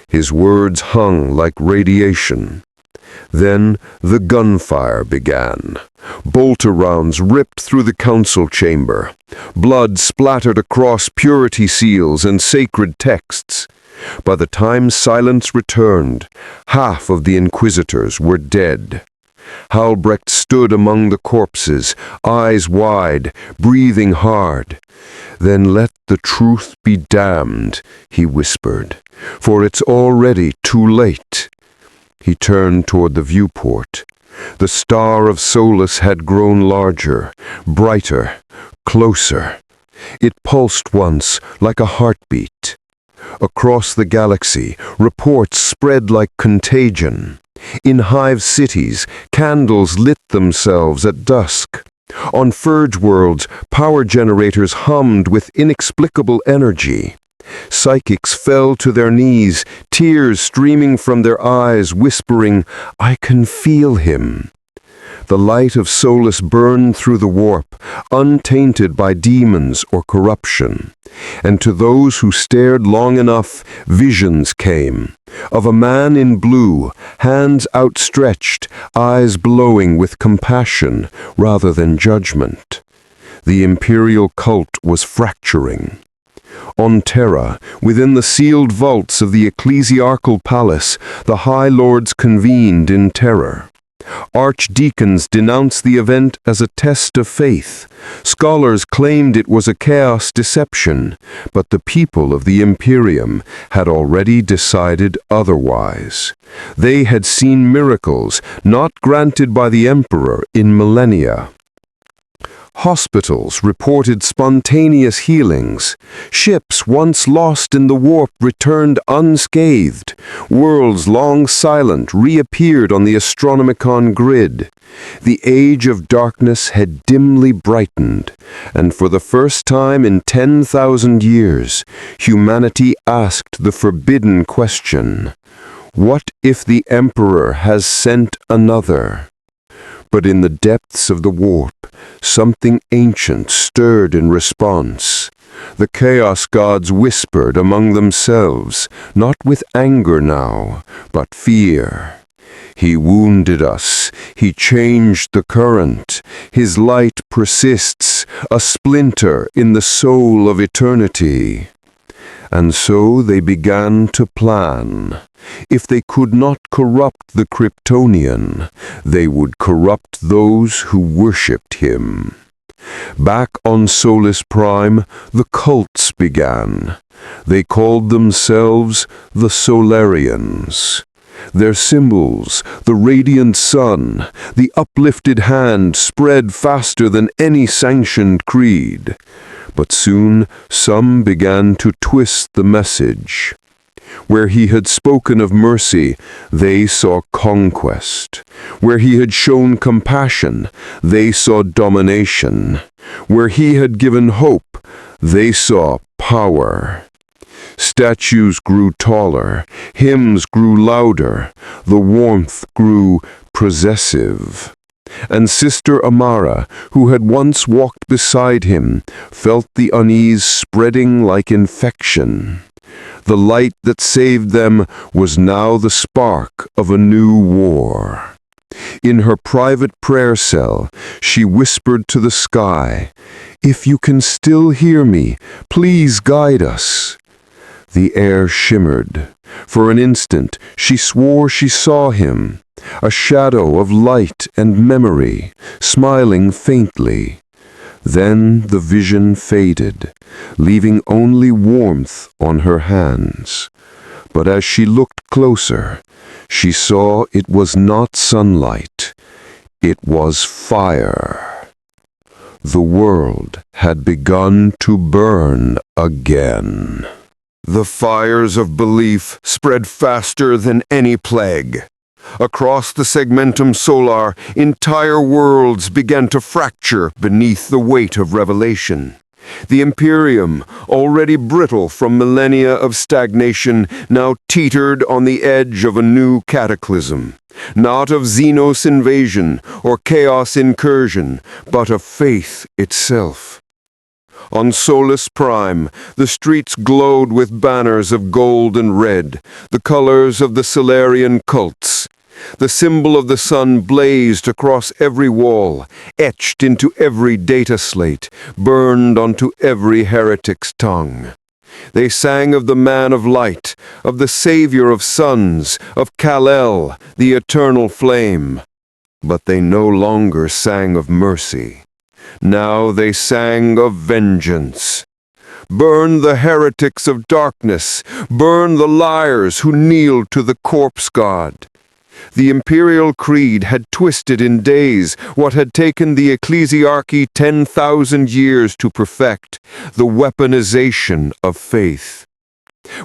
His words hung like radiation. Then the gunfire began. Bolter rounds ripped through the council chamber. Blood splattered across purity seals and sacred texts. By the time silence returned, half of the inquisitors were dead. Halbrecht stood among the corpses, eyes wide, breathing hard. Then let the truth be damned, he whispered, for it's already too late. He turned toward the viewport. The star of Solus had grown larger, brighter, closer. It pulsed once like a heartbeat. Across the galaxy, reports spread like contagion. In hive cities, candles lit themselves at dusk. On Furge worlds, power generators hummed with inexplicable energy. Psychics fell to their knees, tears streaming from their eyes, whispering, "I can feel him." The light of Solus burned through the warp, untainted by demons or corruption. And to those who stared long enough, visions came. Of a man in blue, hands outstretched, eyes glowing with compassion rather than judgment. The imperial cult was fracturing. On Terra, within the sealed vaults of the ecclesiarchal palace, the High Lords convened in terror. Archdeacons denounced the event as a test of faith. Scholars claimed it was a chaos deception, but the people of the Imperium had already decided otherwise. They had seen miracles not granted by the Emperor in millennia. Hospitals reported spontaneous healings. Ships once lost in the warp returned unscathed. Worlds long silent reappeared on the Astronomicon grid. The age of darkness had dimly brightened, and for the first time in 10,000 years, humanity asked the forbidden question: what if the Emperor has sent another? But in the depths of the warp, something ancient stirred in response. The Chaos Gods whispered among themselves, not with anger now, but fear. He wounded us, he changed the current, his light persists, a splinter in the soul of eternity. And so they began to plan. If they could not corrupt the Kryptonian, they would corrupt those who worshipped him. Back on Solus Prime, the cults began. They called themselves the Solarians. Their symbols, the radiant sun, the uplifted hand, spread faster than any sanctioned creed. But soon some began to twist the message. Where he had spoken of mercy, they saw conquest. Where he had shown compassion, they saw domination. Where he had given hope, they saw power. Statues grew taller, hymns grew louder, the warmth grew possessive. And Sister Amara, who had once walked beside him, felt the unease spreading like infection. The light that saved them was now the spark of a new war. In her private prayer cell, she whispered to the sky, "If you can still hear me, please guide us." The air shimmered. For an instant, she swore she saw him, a shadow of light and memory, smiling faintly. Then the vision faded, leaving only warmth on her hands. But as she looked closer, she saw it was not sunlight. It was fire. The world had begun to burn again. The fires of belief spread faster than any plague. Across the segmentum solar, entire worlds began to fracture beneath the weight of revelation. The Imperium, already brittle from millennia of stagnation, now teetered on the edge of a new cataclysm. Not of Xenos invasion or chaos incursion, but of faith itself. On Solus Prime, the streets glowed with banners of gold and red, the colors of the Solarian cults. The symbol of the sun blazed across every wall, etched into every data slate, burned onto every heretic's tongue. They sang of the man of light, of the savior of suns, of Kal-El, the eternal flame. But they no longer sang of mercy. Now they sang of vengeance. Burn the heretics of darkness, burn the liars who kneeled to the corpse god. The imperial creed had twisted in days what had taken the ecclesiarchy 10,000 years to perfect, the weaponization of faith.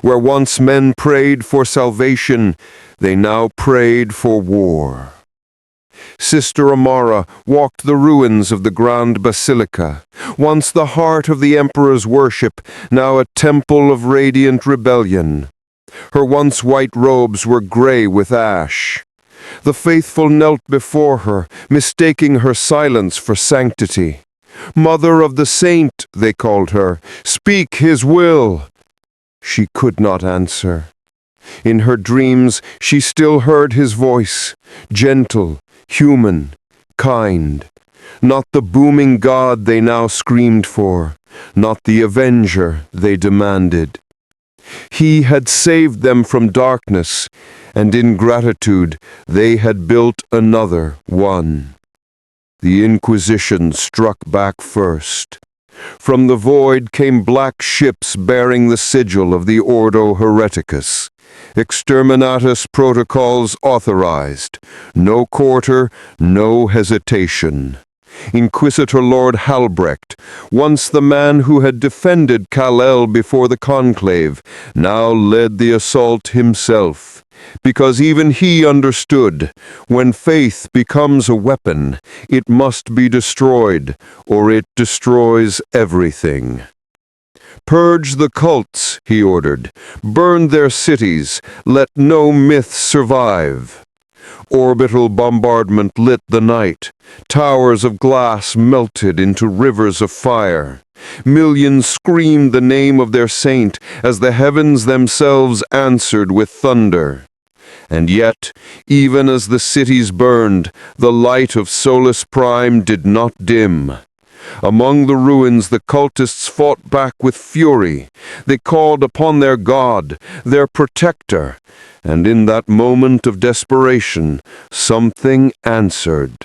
Where once men prayed for salvation, they now prayed for war. Sister Amara walked the ruins of the Grand Basilica, once the heart of the Emperor's worship, now a temple of radiant rebellion. Her once white robes were gray with ash. The faithful knelt before her, mistaking her silence for sanctity. Mother of the Saint, they called her. Speak his will. She could not answer. In her dreams, she still heard his voice, gentle, human, kind. Not the booming god they now screamed for, not the avenger they demanded. He had saved them from darkness, and in gratitude they had built another one. The Inquisition struck back first. From the void came black ships bearing the sigil of the Ordo Hereticus. Exterminatus protocols authorized. No quarter, no hesitation. Inquisitor Lord Halbrecht, once the man who had defended Kal-El before the Conclave, now led the assault himself, because even he understood, when faith becomes a weapon, it must be destroyed, or it destroys everything. Purge the cults, he ordered. Burn their cities. Let no myth survive. Orbital bombardment lit the night. Towers of glass melted into rivers of fire. Millions screamed the name of their saint as the heavens themselves answered with thunder. And yet, even as the cities burned, the light of Solus Prime did not dim. Among the ruins the cultists fought back with fury. They called upon their god, their protector, and in that moment of desperation, something answered.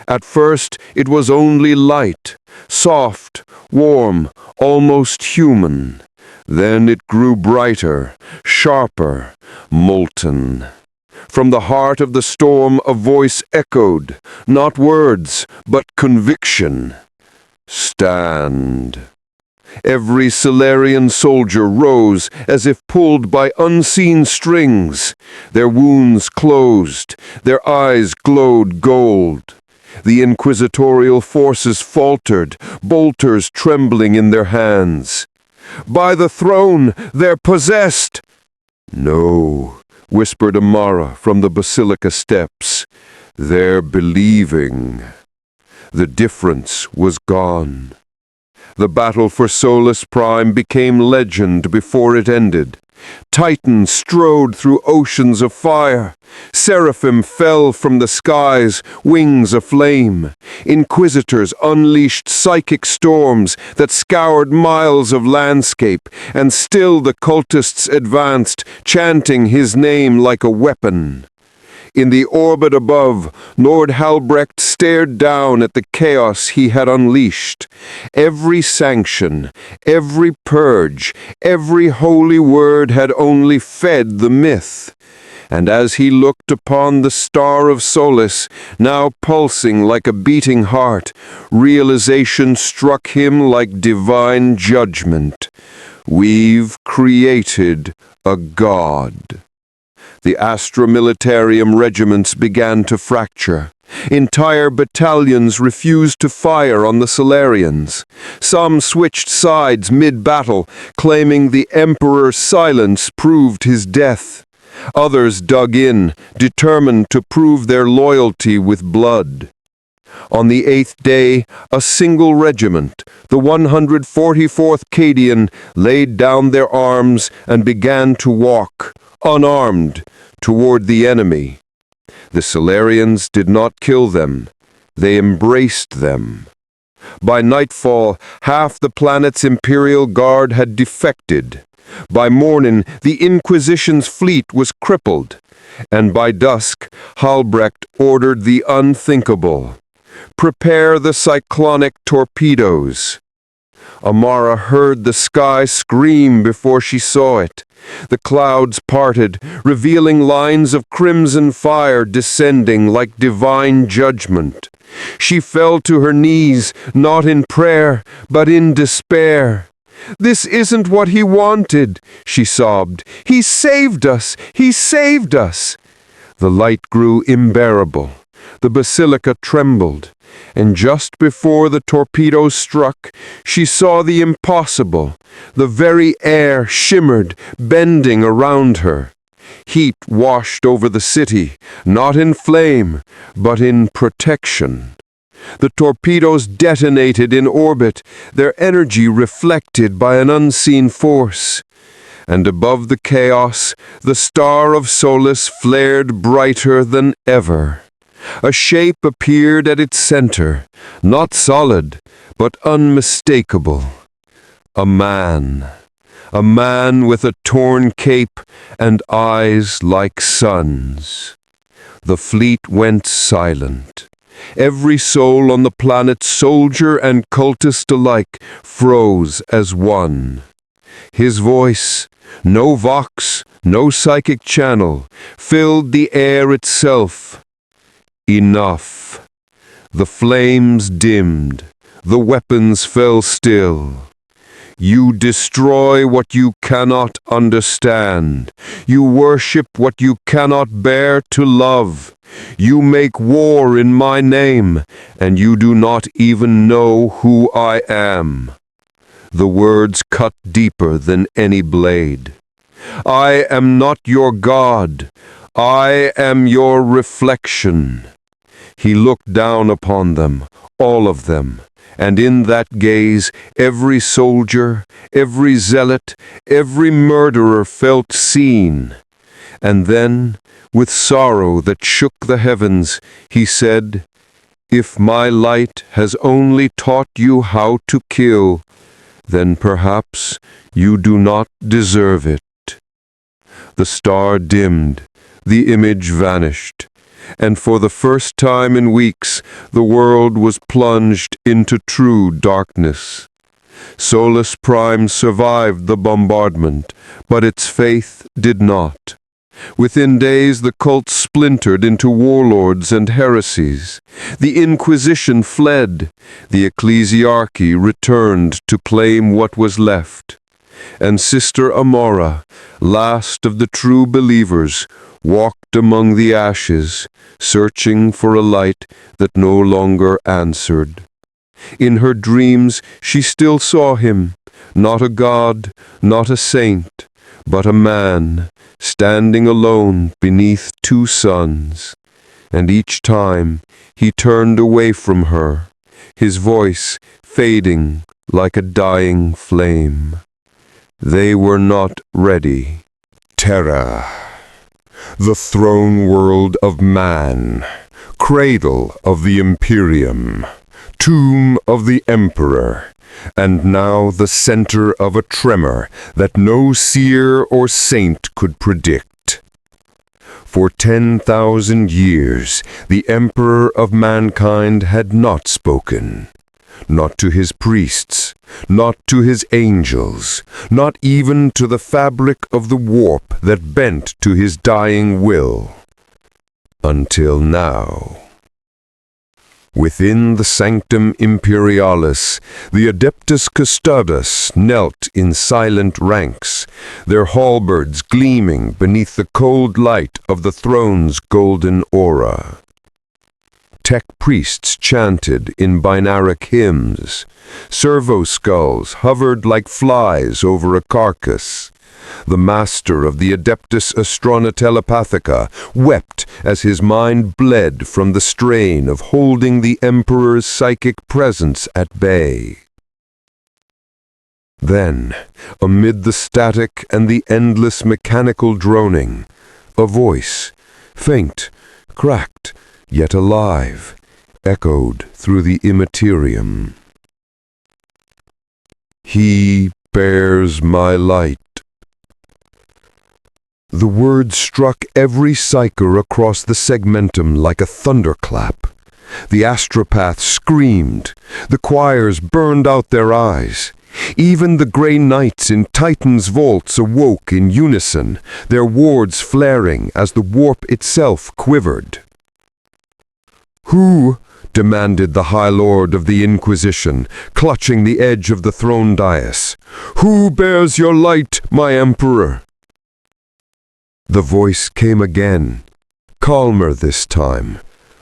At first it was only light, soft, warm, almost human. Then it grew brighter, sharper, molten. From the heart of the storm a voice echoed, not words, but conviction. Stand. Every Solarian soldier rose as if pulled by unseen strings. Their wounds closed, their eyes glowed gold. The inquisitorial forces faltered, bolters trembling in their hands. By the throne, they're possessed! No, whispered Amara from the basilica steps. They're believing. The difference was gone. The battle for Solus Prime became legend before it ended. Titans strode through oceans of fire. Seraphim fell from the skies, wings aflame. Inquisitors unleashed psychic storms that scoured miles of landscape, and still the cultists advanced, chanting his name like a weapon. In the orbit above, Lord Halbrecht stared down at the chaos he had unleashed. Every sanction, every purge, every holy word had only fed the myth. And as he looked upon the star of solace, now pulsing like a beating heart, realization struck him like divine judgment. We've created a god. The Astra Militarium regiments began to fracture. Entire battalions refused to fire on the Solarians. Some switched sides mid-battle, claiming the Emperor's silence proved his death. Others dug in, determined to prove their loyalty with blood. On the 8th day, a single regiment, the 144th Cadian, laid down their arms and began to walk, unarmed, toward the enemy. The Solarians did not kill them. They embraced them. By nightfall, half the planet's Imperial Guard had defected. By morning, the Inquisition's fleet was crippled. And by dusk, Halbrecht ordered the unthinkable. Prepare the cyclonic torpedoes. Amara heard the sky scream before she saw it. The clouds parted, revealing lines of crimson fire descending like divine judgment. She fell to her knees, not in prayer, but in despair. "This isn't what he wanted," she sobbed. "He saved us! He saved us!" The light grew unbearable. The basilica trembled, and just before the torpedoes struck, she saw the impossible. The very air shimmered, bending around her. Heat washed over the city, not in flame, but in protection. The torpedoes detonated in orbit, their energy reflected by an unseen force. And above the chaos, the star of Solus flared brighter than ever. A shape appeared at its center, not solid, but unmistakable. A man. a man with a torn cape and eyes like suns. The fleet went silent. Every soul on the planet, soldier and cultist alike, froze as one. His voice, no vox, no psychic channel, filled the air itself. Enough. The flames dimmed. The weapons fell still. You destroy what you cannot understand. You worship what you cannot bear to love. You make war in my name, and you do not even know who I am. The words cut deeper than any blade. I am not your God. I am your reflection. He looked down upon them, all of them, and in that gaze every soldier, every zealot, every murderer felt seen. And then, with sorrow that shook the heavens, he said, "If my light has only taught you how to kill, then perhaps you do not deserve it." The star dimmed, the image vanished, and for the first time in weeks the world was plunged into true darkness. Solus Prime survived the bombardment, but its faith did not. Within days the cult splintered into warlords and heresies. The Inquisition fled. The ecclesiarchy returned to claim what was left. And Sister Amora, last of the true believers, walked among the ashes, searching for a light that no longer answered. In her dreams she still saw him, not a god, not a saint, but a man, standing alone beneath two suns. And each time he turned away from her, his voice fading like a dying flame. They were not ready. Terra, the throne world of man, cradle of the Imperium, tomb of the Emperor, and now the center of a tremor that no seer or saint could predict. For 10,000 years, the Emperor of mankind had not spoken. Not to his priests, not to his angels, not even to the fabric of the warp that bent to his dying will. Until now. Within the Sanctum Imperialis, the Adeptus Custodes knelt in silent ranks, their halberds gleaming beneath the cold light of the throne's golden aura. Tech priests chanted in binaric hymns. Servo skulls hovered like flies over a carcass. The master of the Adeptus Astrona Telepathica wept as his mind bled from the strain of holding the Emperor's psychic presence at bay. Then, amid the static and the endless mechanical droning, a voice, faint, cracked, yet alive, echoed through the immaterium. He bears my light. The words struck every psyker across the segmentum like a thunderclap. The astropaths screamed. The choirs burned out their eyes. Even the grey knights in Titan's vaults awoke in unison, their wards flaring as the warp itself quivered. "Who?" demanded the High Lord of the Inquisition, clutching the edge of the throne dais. "Who bears your light, my Emperor?" The voice came again, calmer this time,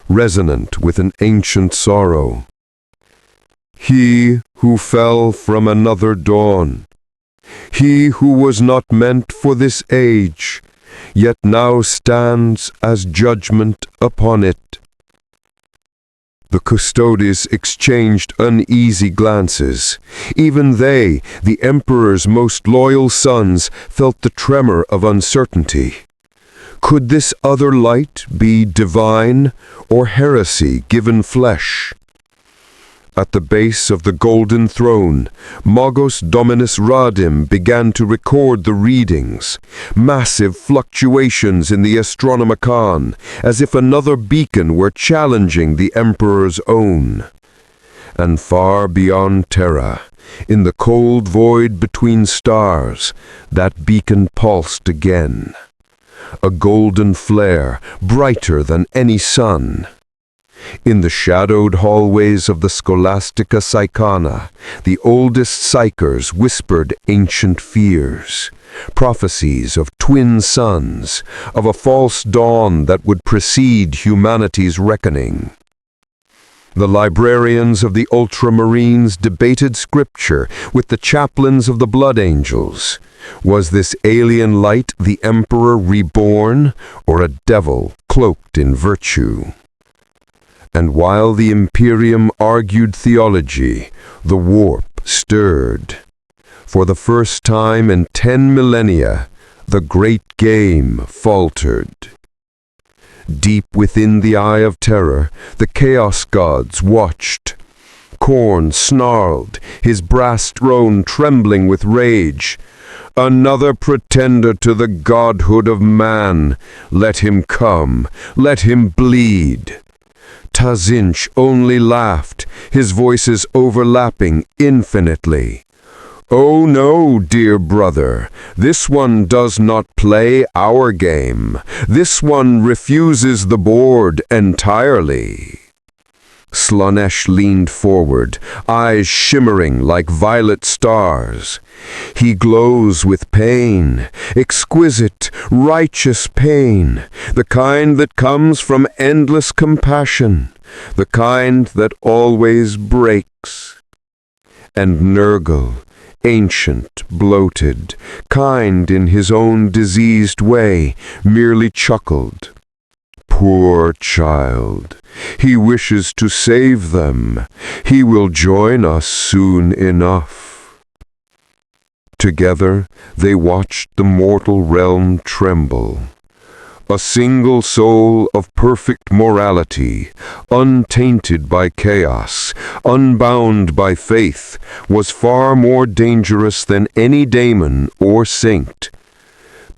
resonant with an ancient sorrow. "He who fell from another dawn. He who was not meant for this age, yet now stands as judgment upon it." The custodes exchanged uneasy glances. Even they, the Emperor's most loyal sons, felt the tremor of uncertainty. Could this other light be divine or heresy given flesh? At the base of the golden throne, Magos Dominus Radim began to record the readings, massive fluctuations in the Astronomicon, as if another beacon were challenging the Emperor's own. And far beyond Terra, in the cold void between stars, that beacon pulsed again. A golden flare, brighter than any sun. In the shadowed hallways of the Scholastica Psychana, the oldest psychers whispered ancient fears, prophecies of twin suns, of a false dawn that would precede humanity's reckoning. The librarians of the Ultramarines debated scripture with the chaplains of the Blood Angels. Was this alien light the Emperor reborn, or a devil cloaked in virtue? And while the Imperium argued theology, the warp stirred. For the first time in 10 millennia, the great game faltered. Deep within the Eye of Terror, the Chaos Gods watched. Khorne snarled, his brass throne trembling with rage. Another pretender to the godhood of man. Let him come, let him bleed. Tazinch only laughed, his voices overlapping infinitely. Oh no, dear brother, this one does not play our game. This one refuses the board entirely. Slaanesh leaned forward, eyes shimmering like violet stars. He glows with pain, exquisite, righteous pain, the kind that comes from endless compassion, the kind that always breaks. And Nurgle, ancient, bloated, kind in his own diseased way, merely chuckled. Poor child, he wishes to save them. He will join us soon enough. Together they watched the mortal realm tremble. A single soul of perfect morality, untainted by chaos, unbound by faith, was far more dangerous than any daemon or saint,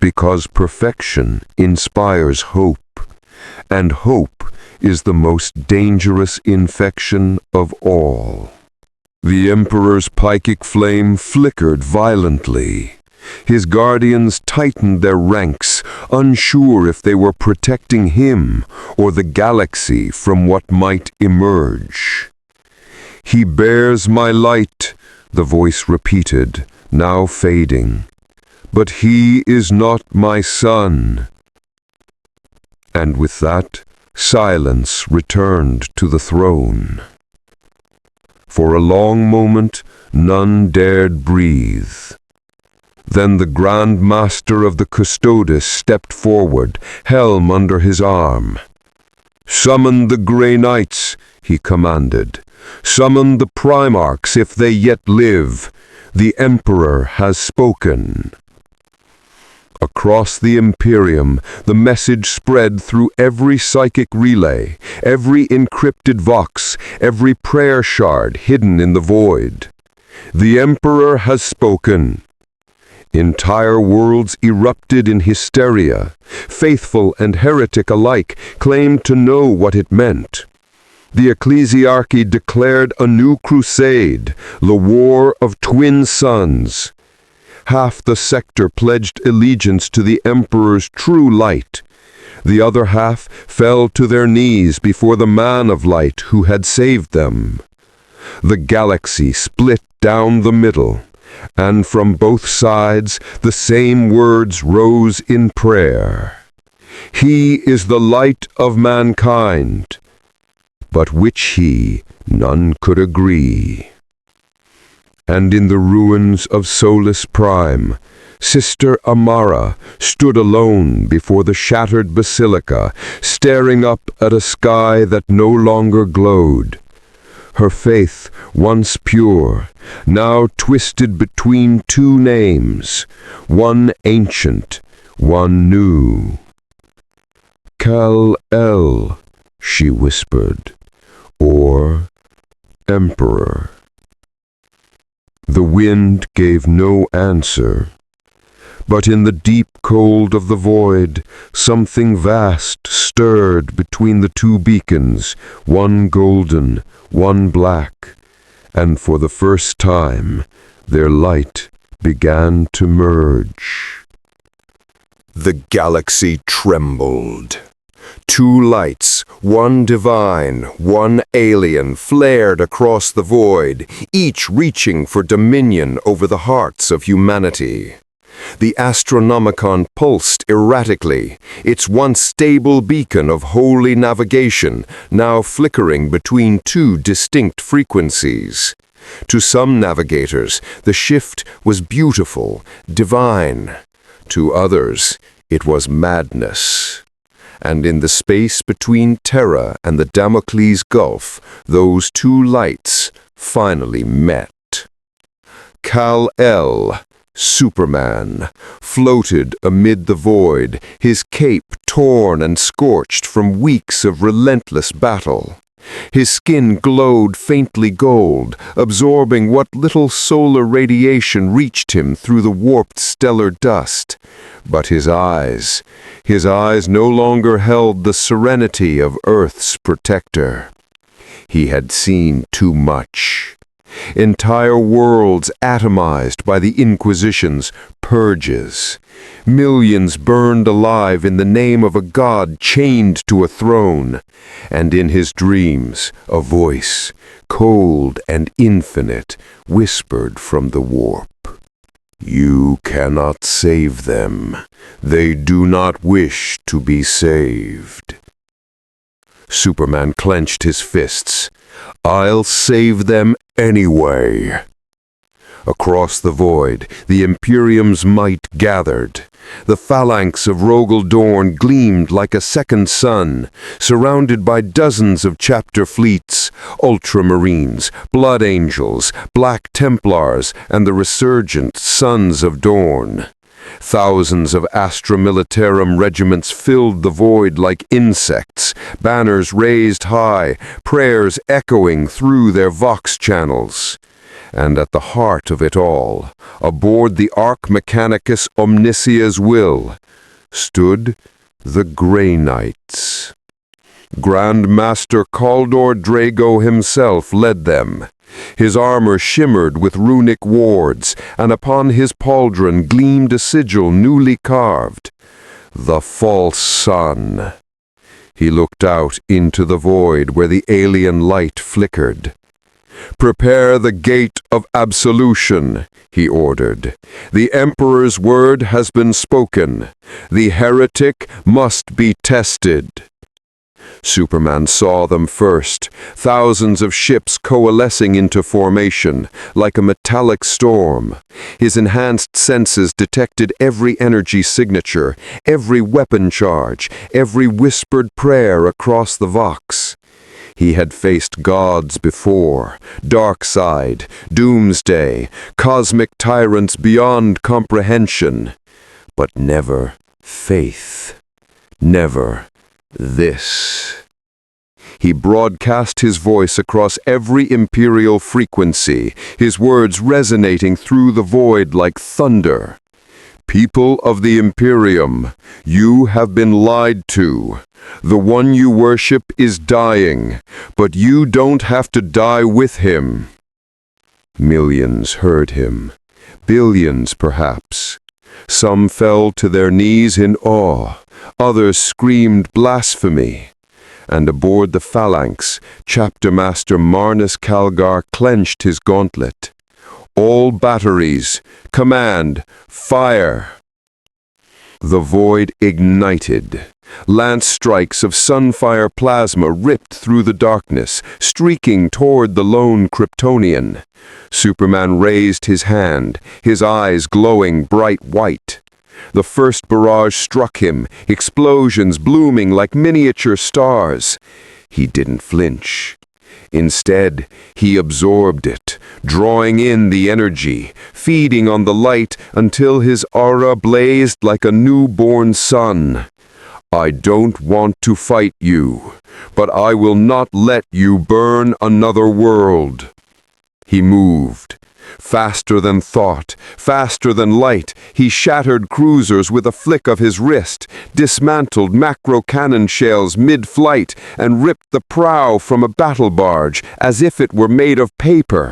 because perfection inspires hope, and hope is the most dangerous infection of all. The Emperor's psychic flame flickered violently. His guardians tightened their ranks, unsure if they were protecting him or the galaxy from what might emerge. He bears my light, the voice repeated, now fading. But he is not my son. And with that, silence returned to the throne. For a long moment, none dared breathe. Then the Grand Master of the Custodes stepped forward, helm under his arm. "Summon the Grey Knights," he commanded. "Summon the Primarchs if they yet live. The Emperor has spoken." Across the Imperium, the message spread through every psychic relay, every encrypted vox, every prayer shard hidden in the void. The Emperor has spoken. Entire worlds erupted in hysteria. Faithful and heretic alike claimed to know what it meant. The ecclesiarchy declared a new crusade, the War of Twin Suns. Half the sector pledged allegiance to the Emperor's true light. The other half fell to their knees before the man of light who had saved them. The galaxy split down the middle, and from both sides the same words rose in prayer. He is the light of mankind, but which he none could agree. And in the ruins of Solus Prime, Sister Amara stood alone before the shattered basilica, staring up at a sky that no longer glowed. Her faith, once pure, now twisted between two names, one ancient, one new. "Kal-El," she whispered, or Emperor. The wind gave no answer, but in the deep cold of the void, something vast stirred between the two beacons, one golden, one black, and for the first time their light began to merge. The galaxy trembled. Two lights, one divine, one alien, flared across the void, each reaching for dominion over the hearts of humanity. The Astronomicon pulsed erratically, its once stable beacon of holy navigation now flickering between two distinct frequencies. To some navigators, the shift was beautiful, divine. To others, it was madness. And in the space between Terra and the Damocles Gulf, those two lights finally met. Kal-El, Superman, floated amid the void, his cape torn and scorched from weeks of relentless battle. His skin glowed faintly gold, absorbing what little solar radiation reached him through the warped stellar dust. But his eyes no longer held the serenity of Earth's protector. He had seen too much. Entire worlds atomized by the Inquisition's purges. Millions burned alive in the name of a god chained to a throne. And in his dreams, a voice, cold and infinite, whispered from the warp. "You cannot save them. They do not wish to be saved." Superman clenched his fists. "I'll save them anyway." Across the void, the Imperium's might gathered. The phalanx of Rogel Dorn gleamed like a second sun, surrounded by dozens of chapter fleets, ultramarines, blood angels, black templars, and the resurgent Sons of Dorn. Thousands of Astra Militarum regiments filled the void like insects, banners raised high, prayers echoing through their vox channels. And at the heart of it all, aboard the Arch Mechanicus Omnisia's will, stood the Grey Knights. Grand Master Kaldor Drago himself led them. His armor shimmered with runic wards, and upon his pauldron gleamed a sigil newly carved. The False Sun. He looked out into the void where the alien light flickered. "Prepare the gate of absolution," he ordered. "The Emperor's word has been spoken. The heretic must be tested." Superman saw them first, thousands of ships coalescing into formation, like a metallic storm. His enhanced senses detected every energy signature, every weapon charge, every whispered prayer across the Vox. He had faced gods before, Darkseid, Doomsday, cosmic tyrants beyond comprehension, but never faith, never this. He broadcast his voice across every imperial frequency, his words resonating through the void like thunder. "People of the Imperium, you have been lied to. The one you worship is dying, but you don't have to die with him." Millions heard him, billions perhaps. Some fell to their knees in awe, others screamed blasphemy. And aboard the phalanx, Chapter Master Marnus Calgar clenched his gauntlet. "All batteries, command, fire!" The void ignited. Lance strikes of sunfire plasma ripped through the darkness, streaking toward the lone Kryptonian. Superman raised his hand, his eyes glowing bright white. The first barrage struck him, explosions blooming like miniature stars. He didn't flinch. Instead, he absorbed it, drawing in the energy, feeding on the light until his aura blazed like a newborn sun. I don't want to fight you, but I will not let you burn another world." He moved. Faster than thought, faster than light, he shattered cruisers with a flick of his wrist, dismantled macro cannon shells mid-flight, and ripped the prow from a battle barge as if it were made of paper.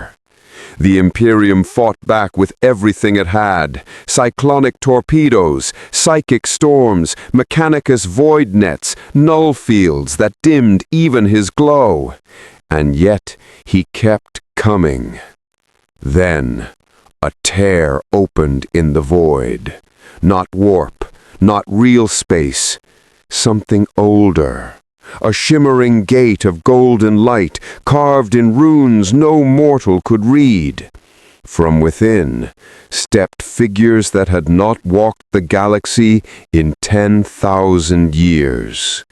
The Imperium fought back with everything it had: cyclonic torpedoes, psychic storms, Mechanicus void nets, null fields that dimmed even his glow. And yet he kept coming. Then a tear opened in the void. Not warp, not real space, something older. A shimmering gate of golden light, carved in runes no mortal could read. From within stepped figures that had not walked the galaxy in 10,000 years.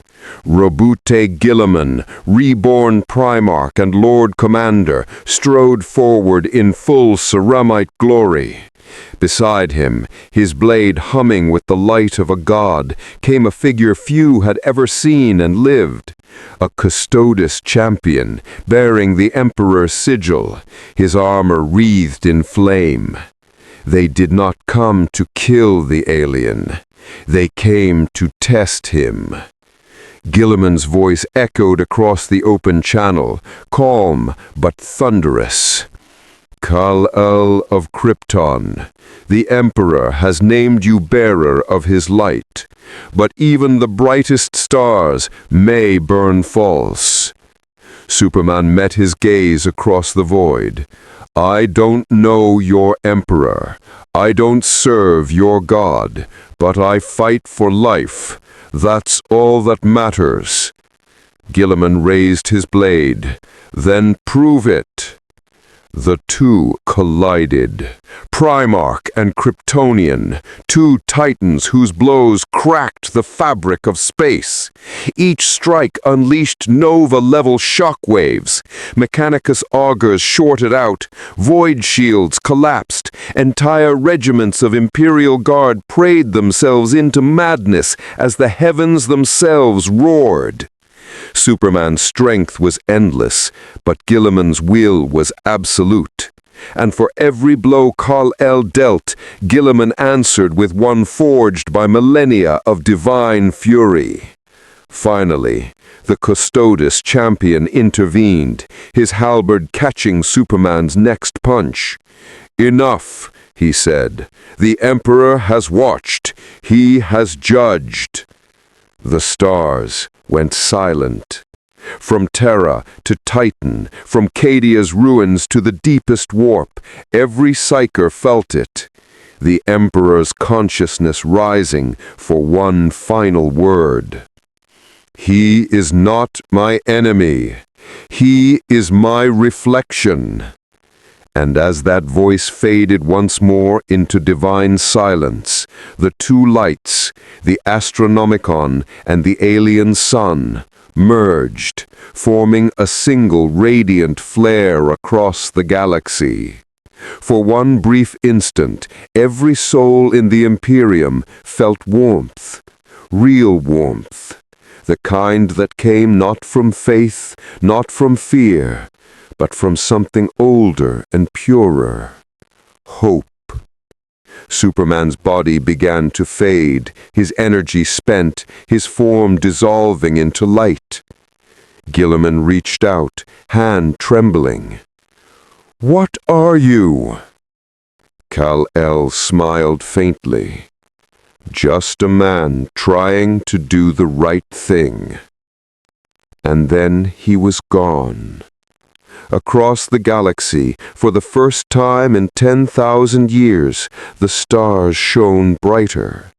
Robute Guilliman, reborn Primarch and Lord Commander, strode forward in full ceramite glory. Beside him, his blade humming with the light of a god, came a figure few had ever seen and lived. A Custodes champion, bearing the Emperor's sigil, his armor wreathed in flame. They did not come to kill the alien. They came to test him. Guilliman's voice echoed across the open channel, calm but thunderous. "Kal-El of Krypton, the Emperor has named you bearer of his light, but even the brightest stars may burn false." Superman met his gaze across the void. "I don't know your Emperor. I don't serve your God, but I fight for life. That's all that matters." Guilliman raised his blade. "Then prove it." The two collided. Primarch and Kryptonian, two titans whose blows cracked the fabric of space. Each strike unleashed Nova-level shockwaves. Mechanicus augers shorted out, void shields collapsed, entire regiments of Imperial Guard prayed themselves into madness as the heavens themselves roared. Superman's strength was endless, but Guilliman's will was absolute. And for every blow Kal-El dealt, Guilliman answered with one forged by millennia of divine fury. Finally, the Custodes champion intervened, his halberd catching Superman's next punch. "Enough," he said. "The Emperor has watched. He has judged." The stars went silent. From Terra to Titan, from Cadia's ruins to the deepest warp, every psyker felt it. The Emperor's consciousness rising for one final word. "He is not my enemy. He is my reflection." And as that voice faded once more into divine silence, the two lights, the Astronomicon and the alien sun, merged, forming a single radiant flare across the galaxy. For one brief instant, every soul in the Imperium felt warmth, real warmth, the kind that came not from faith, not from fear, but from something older and purer: hope. Superman's body began to fade, his energy spent, his form dissolving into light. Guilliman reached out, hand trembling. "What are you?" Kal-El smiled faintly. "Just a man trying to do the right thing." And then he was gone. Across the galaxy, for the first time in 10,000 years, the stars shone brighter.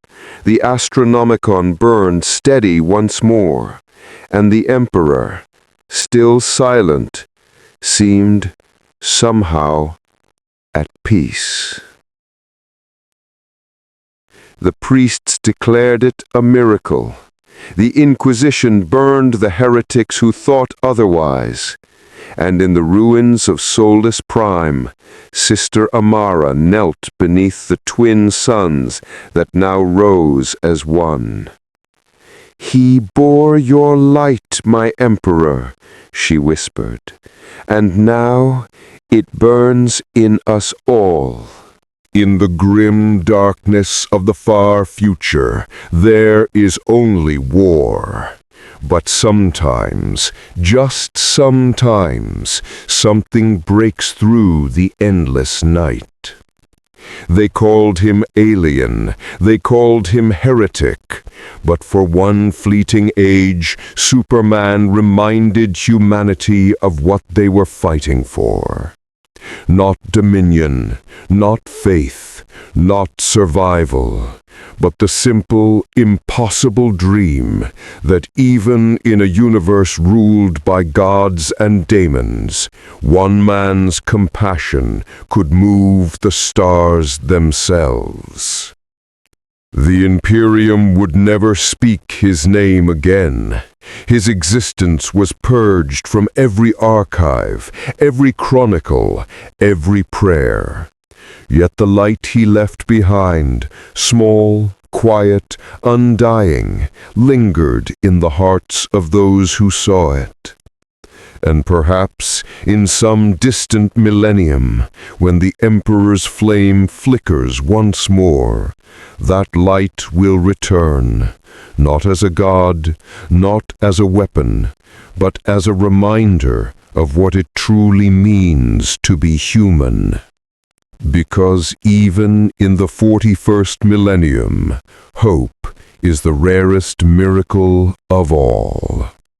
The Astronomicon burned steady once more, and the Emperor, still silent, seemed somehow at peace. The priests declared it a miracle. The Inquisition burned the heretics who thought otherwise. And in the ruins of Solus Prime, Sister Amara knelt beneath the twin suns that now rose as one. "He bore your light, my emperor," she whispered, "and now it burns in us all." In the grim darkness of the far future, there is only war. But sometimes, just sometimes, something breaks through the endless night. They called him alien, they called him heretic, but for one fleeting age, Superman reminded humanity of what they were fighting for. Not dominion, not faith, not survival, but the simple, impossible dream that even in a universe ruled by gods and daemons, one man's compassion could move the stars themselves. The Imperium would never speak his name again. His existence was purged from every archive, every chronicle, every prayer. Yet the light he left behind, small, quiet, undying, lingered in the hearts of those who saw it. And perhaps in some distant millennium, when the Emperor's flame flickers once more, that light will return, not as a god, not as a weapon, but as a reminder of what it truly means to be human. Because even in the 41st millennium, hope is the rarest miracle of all.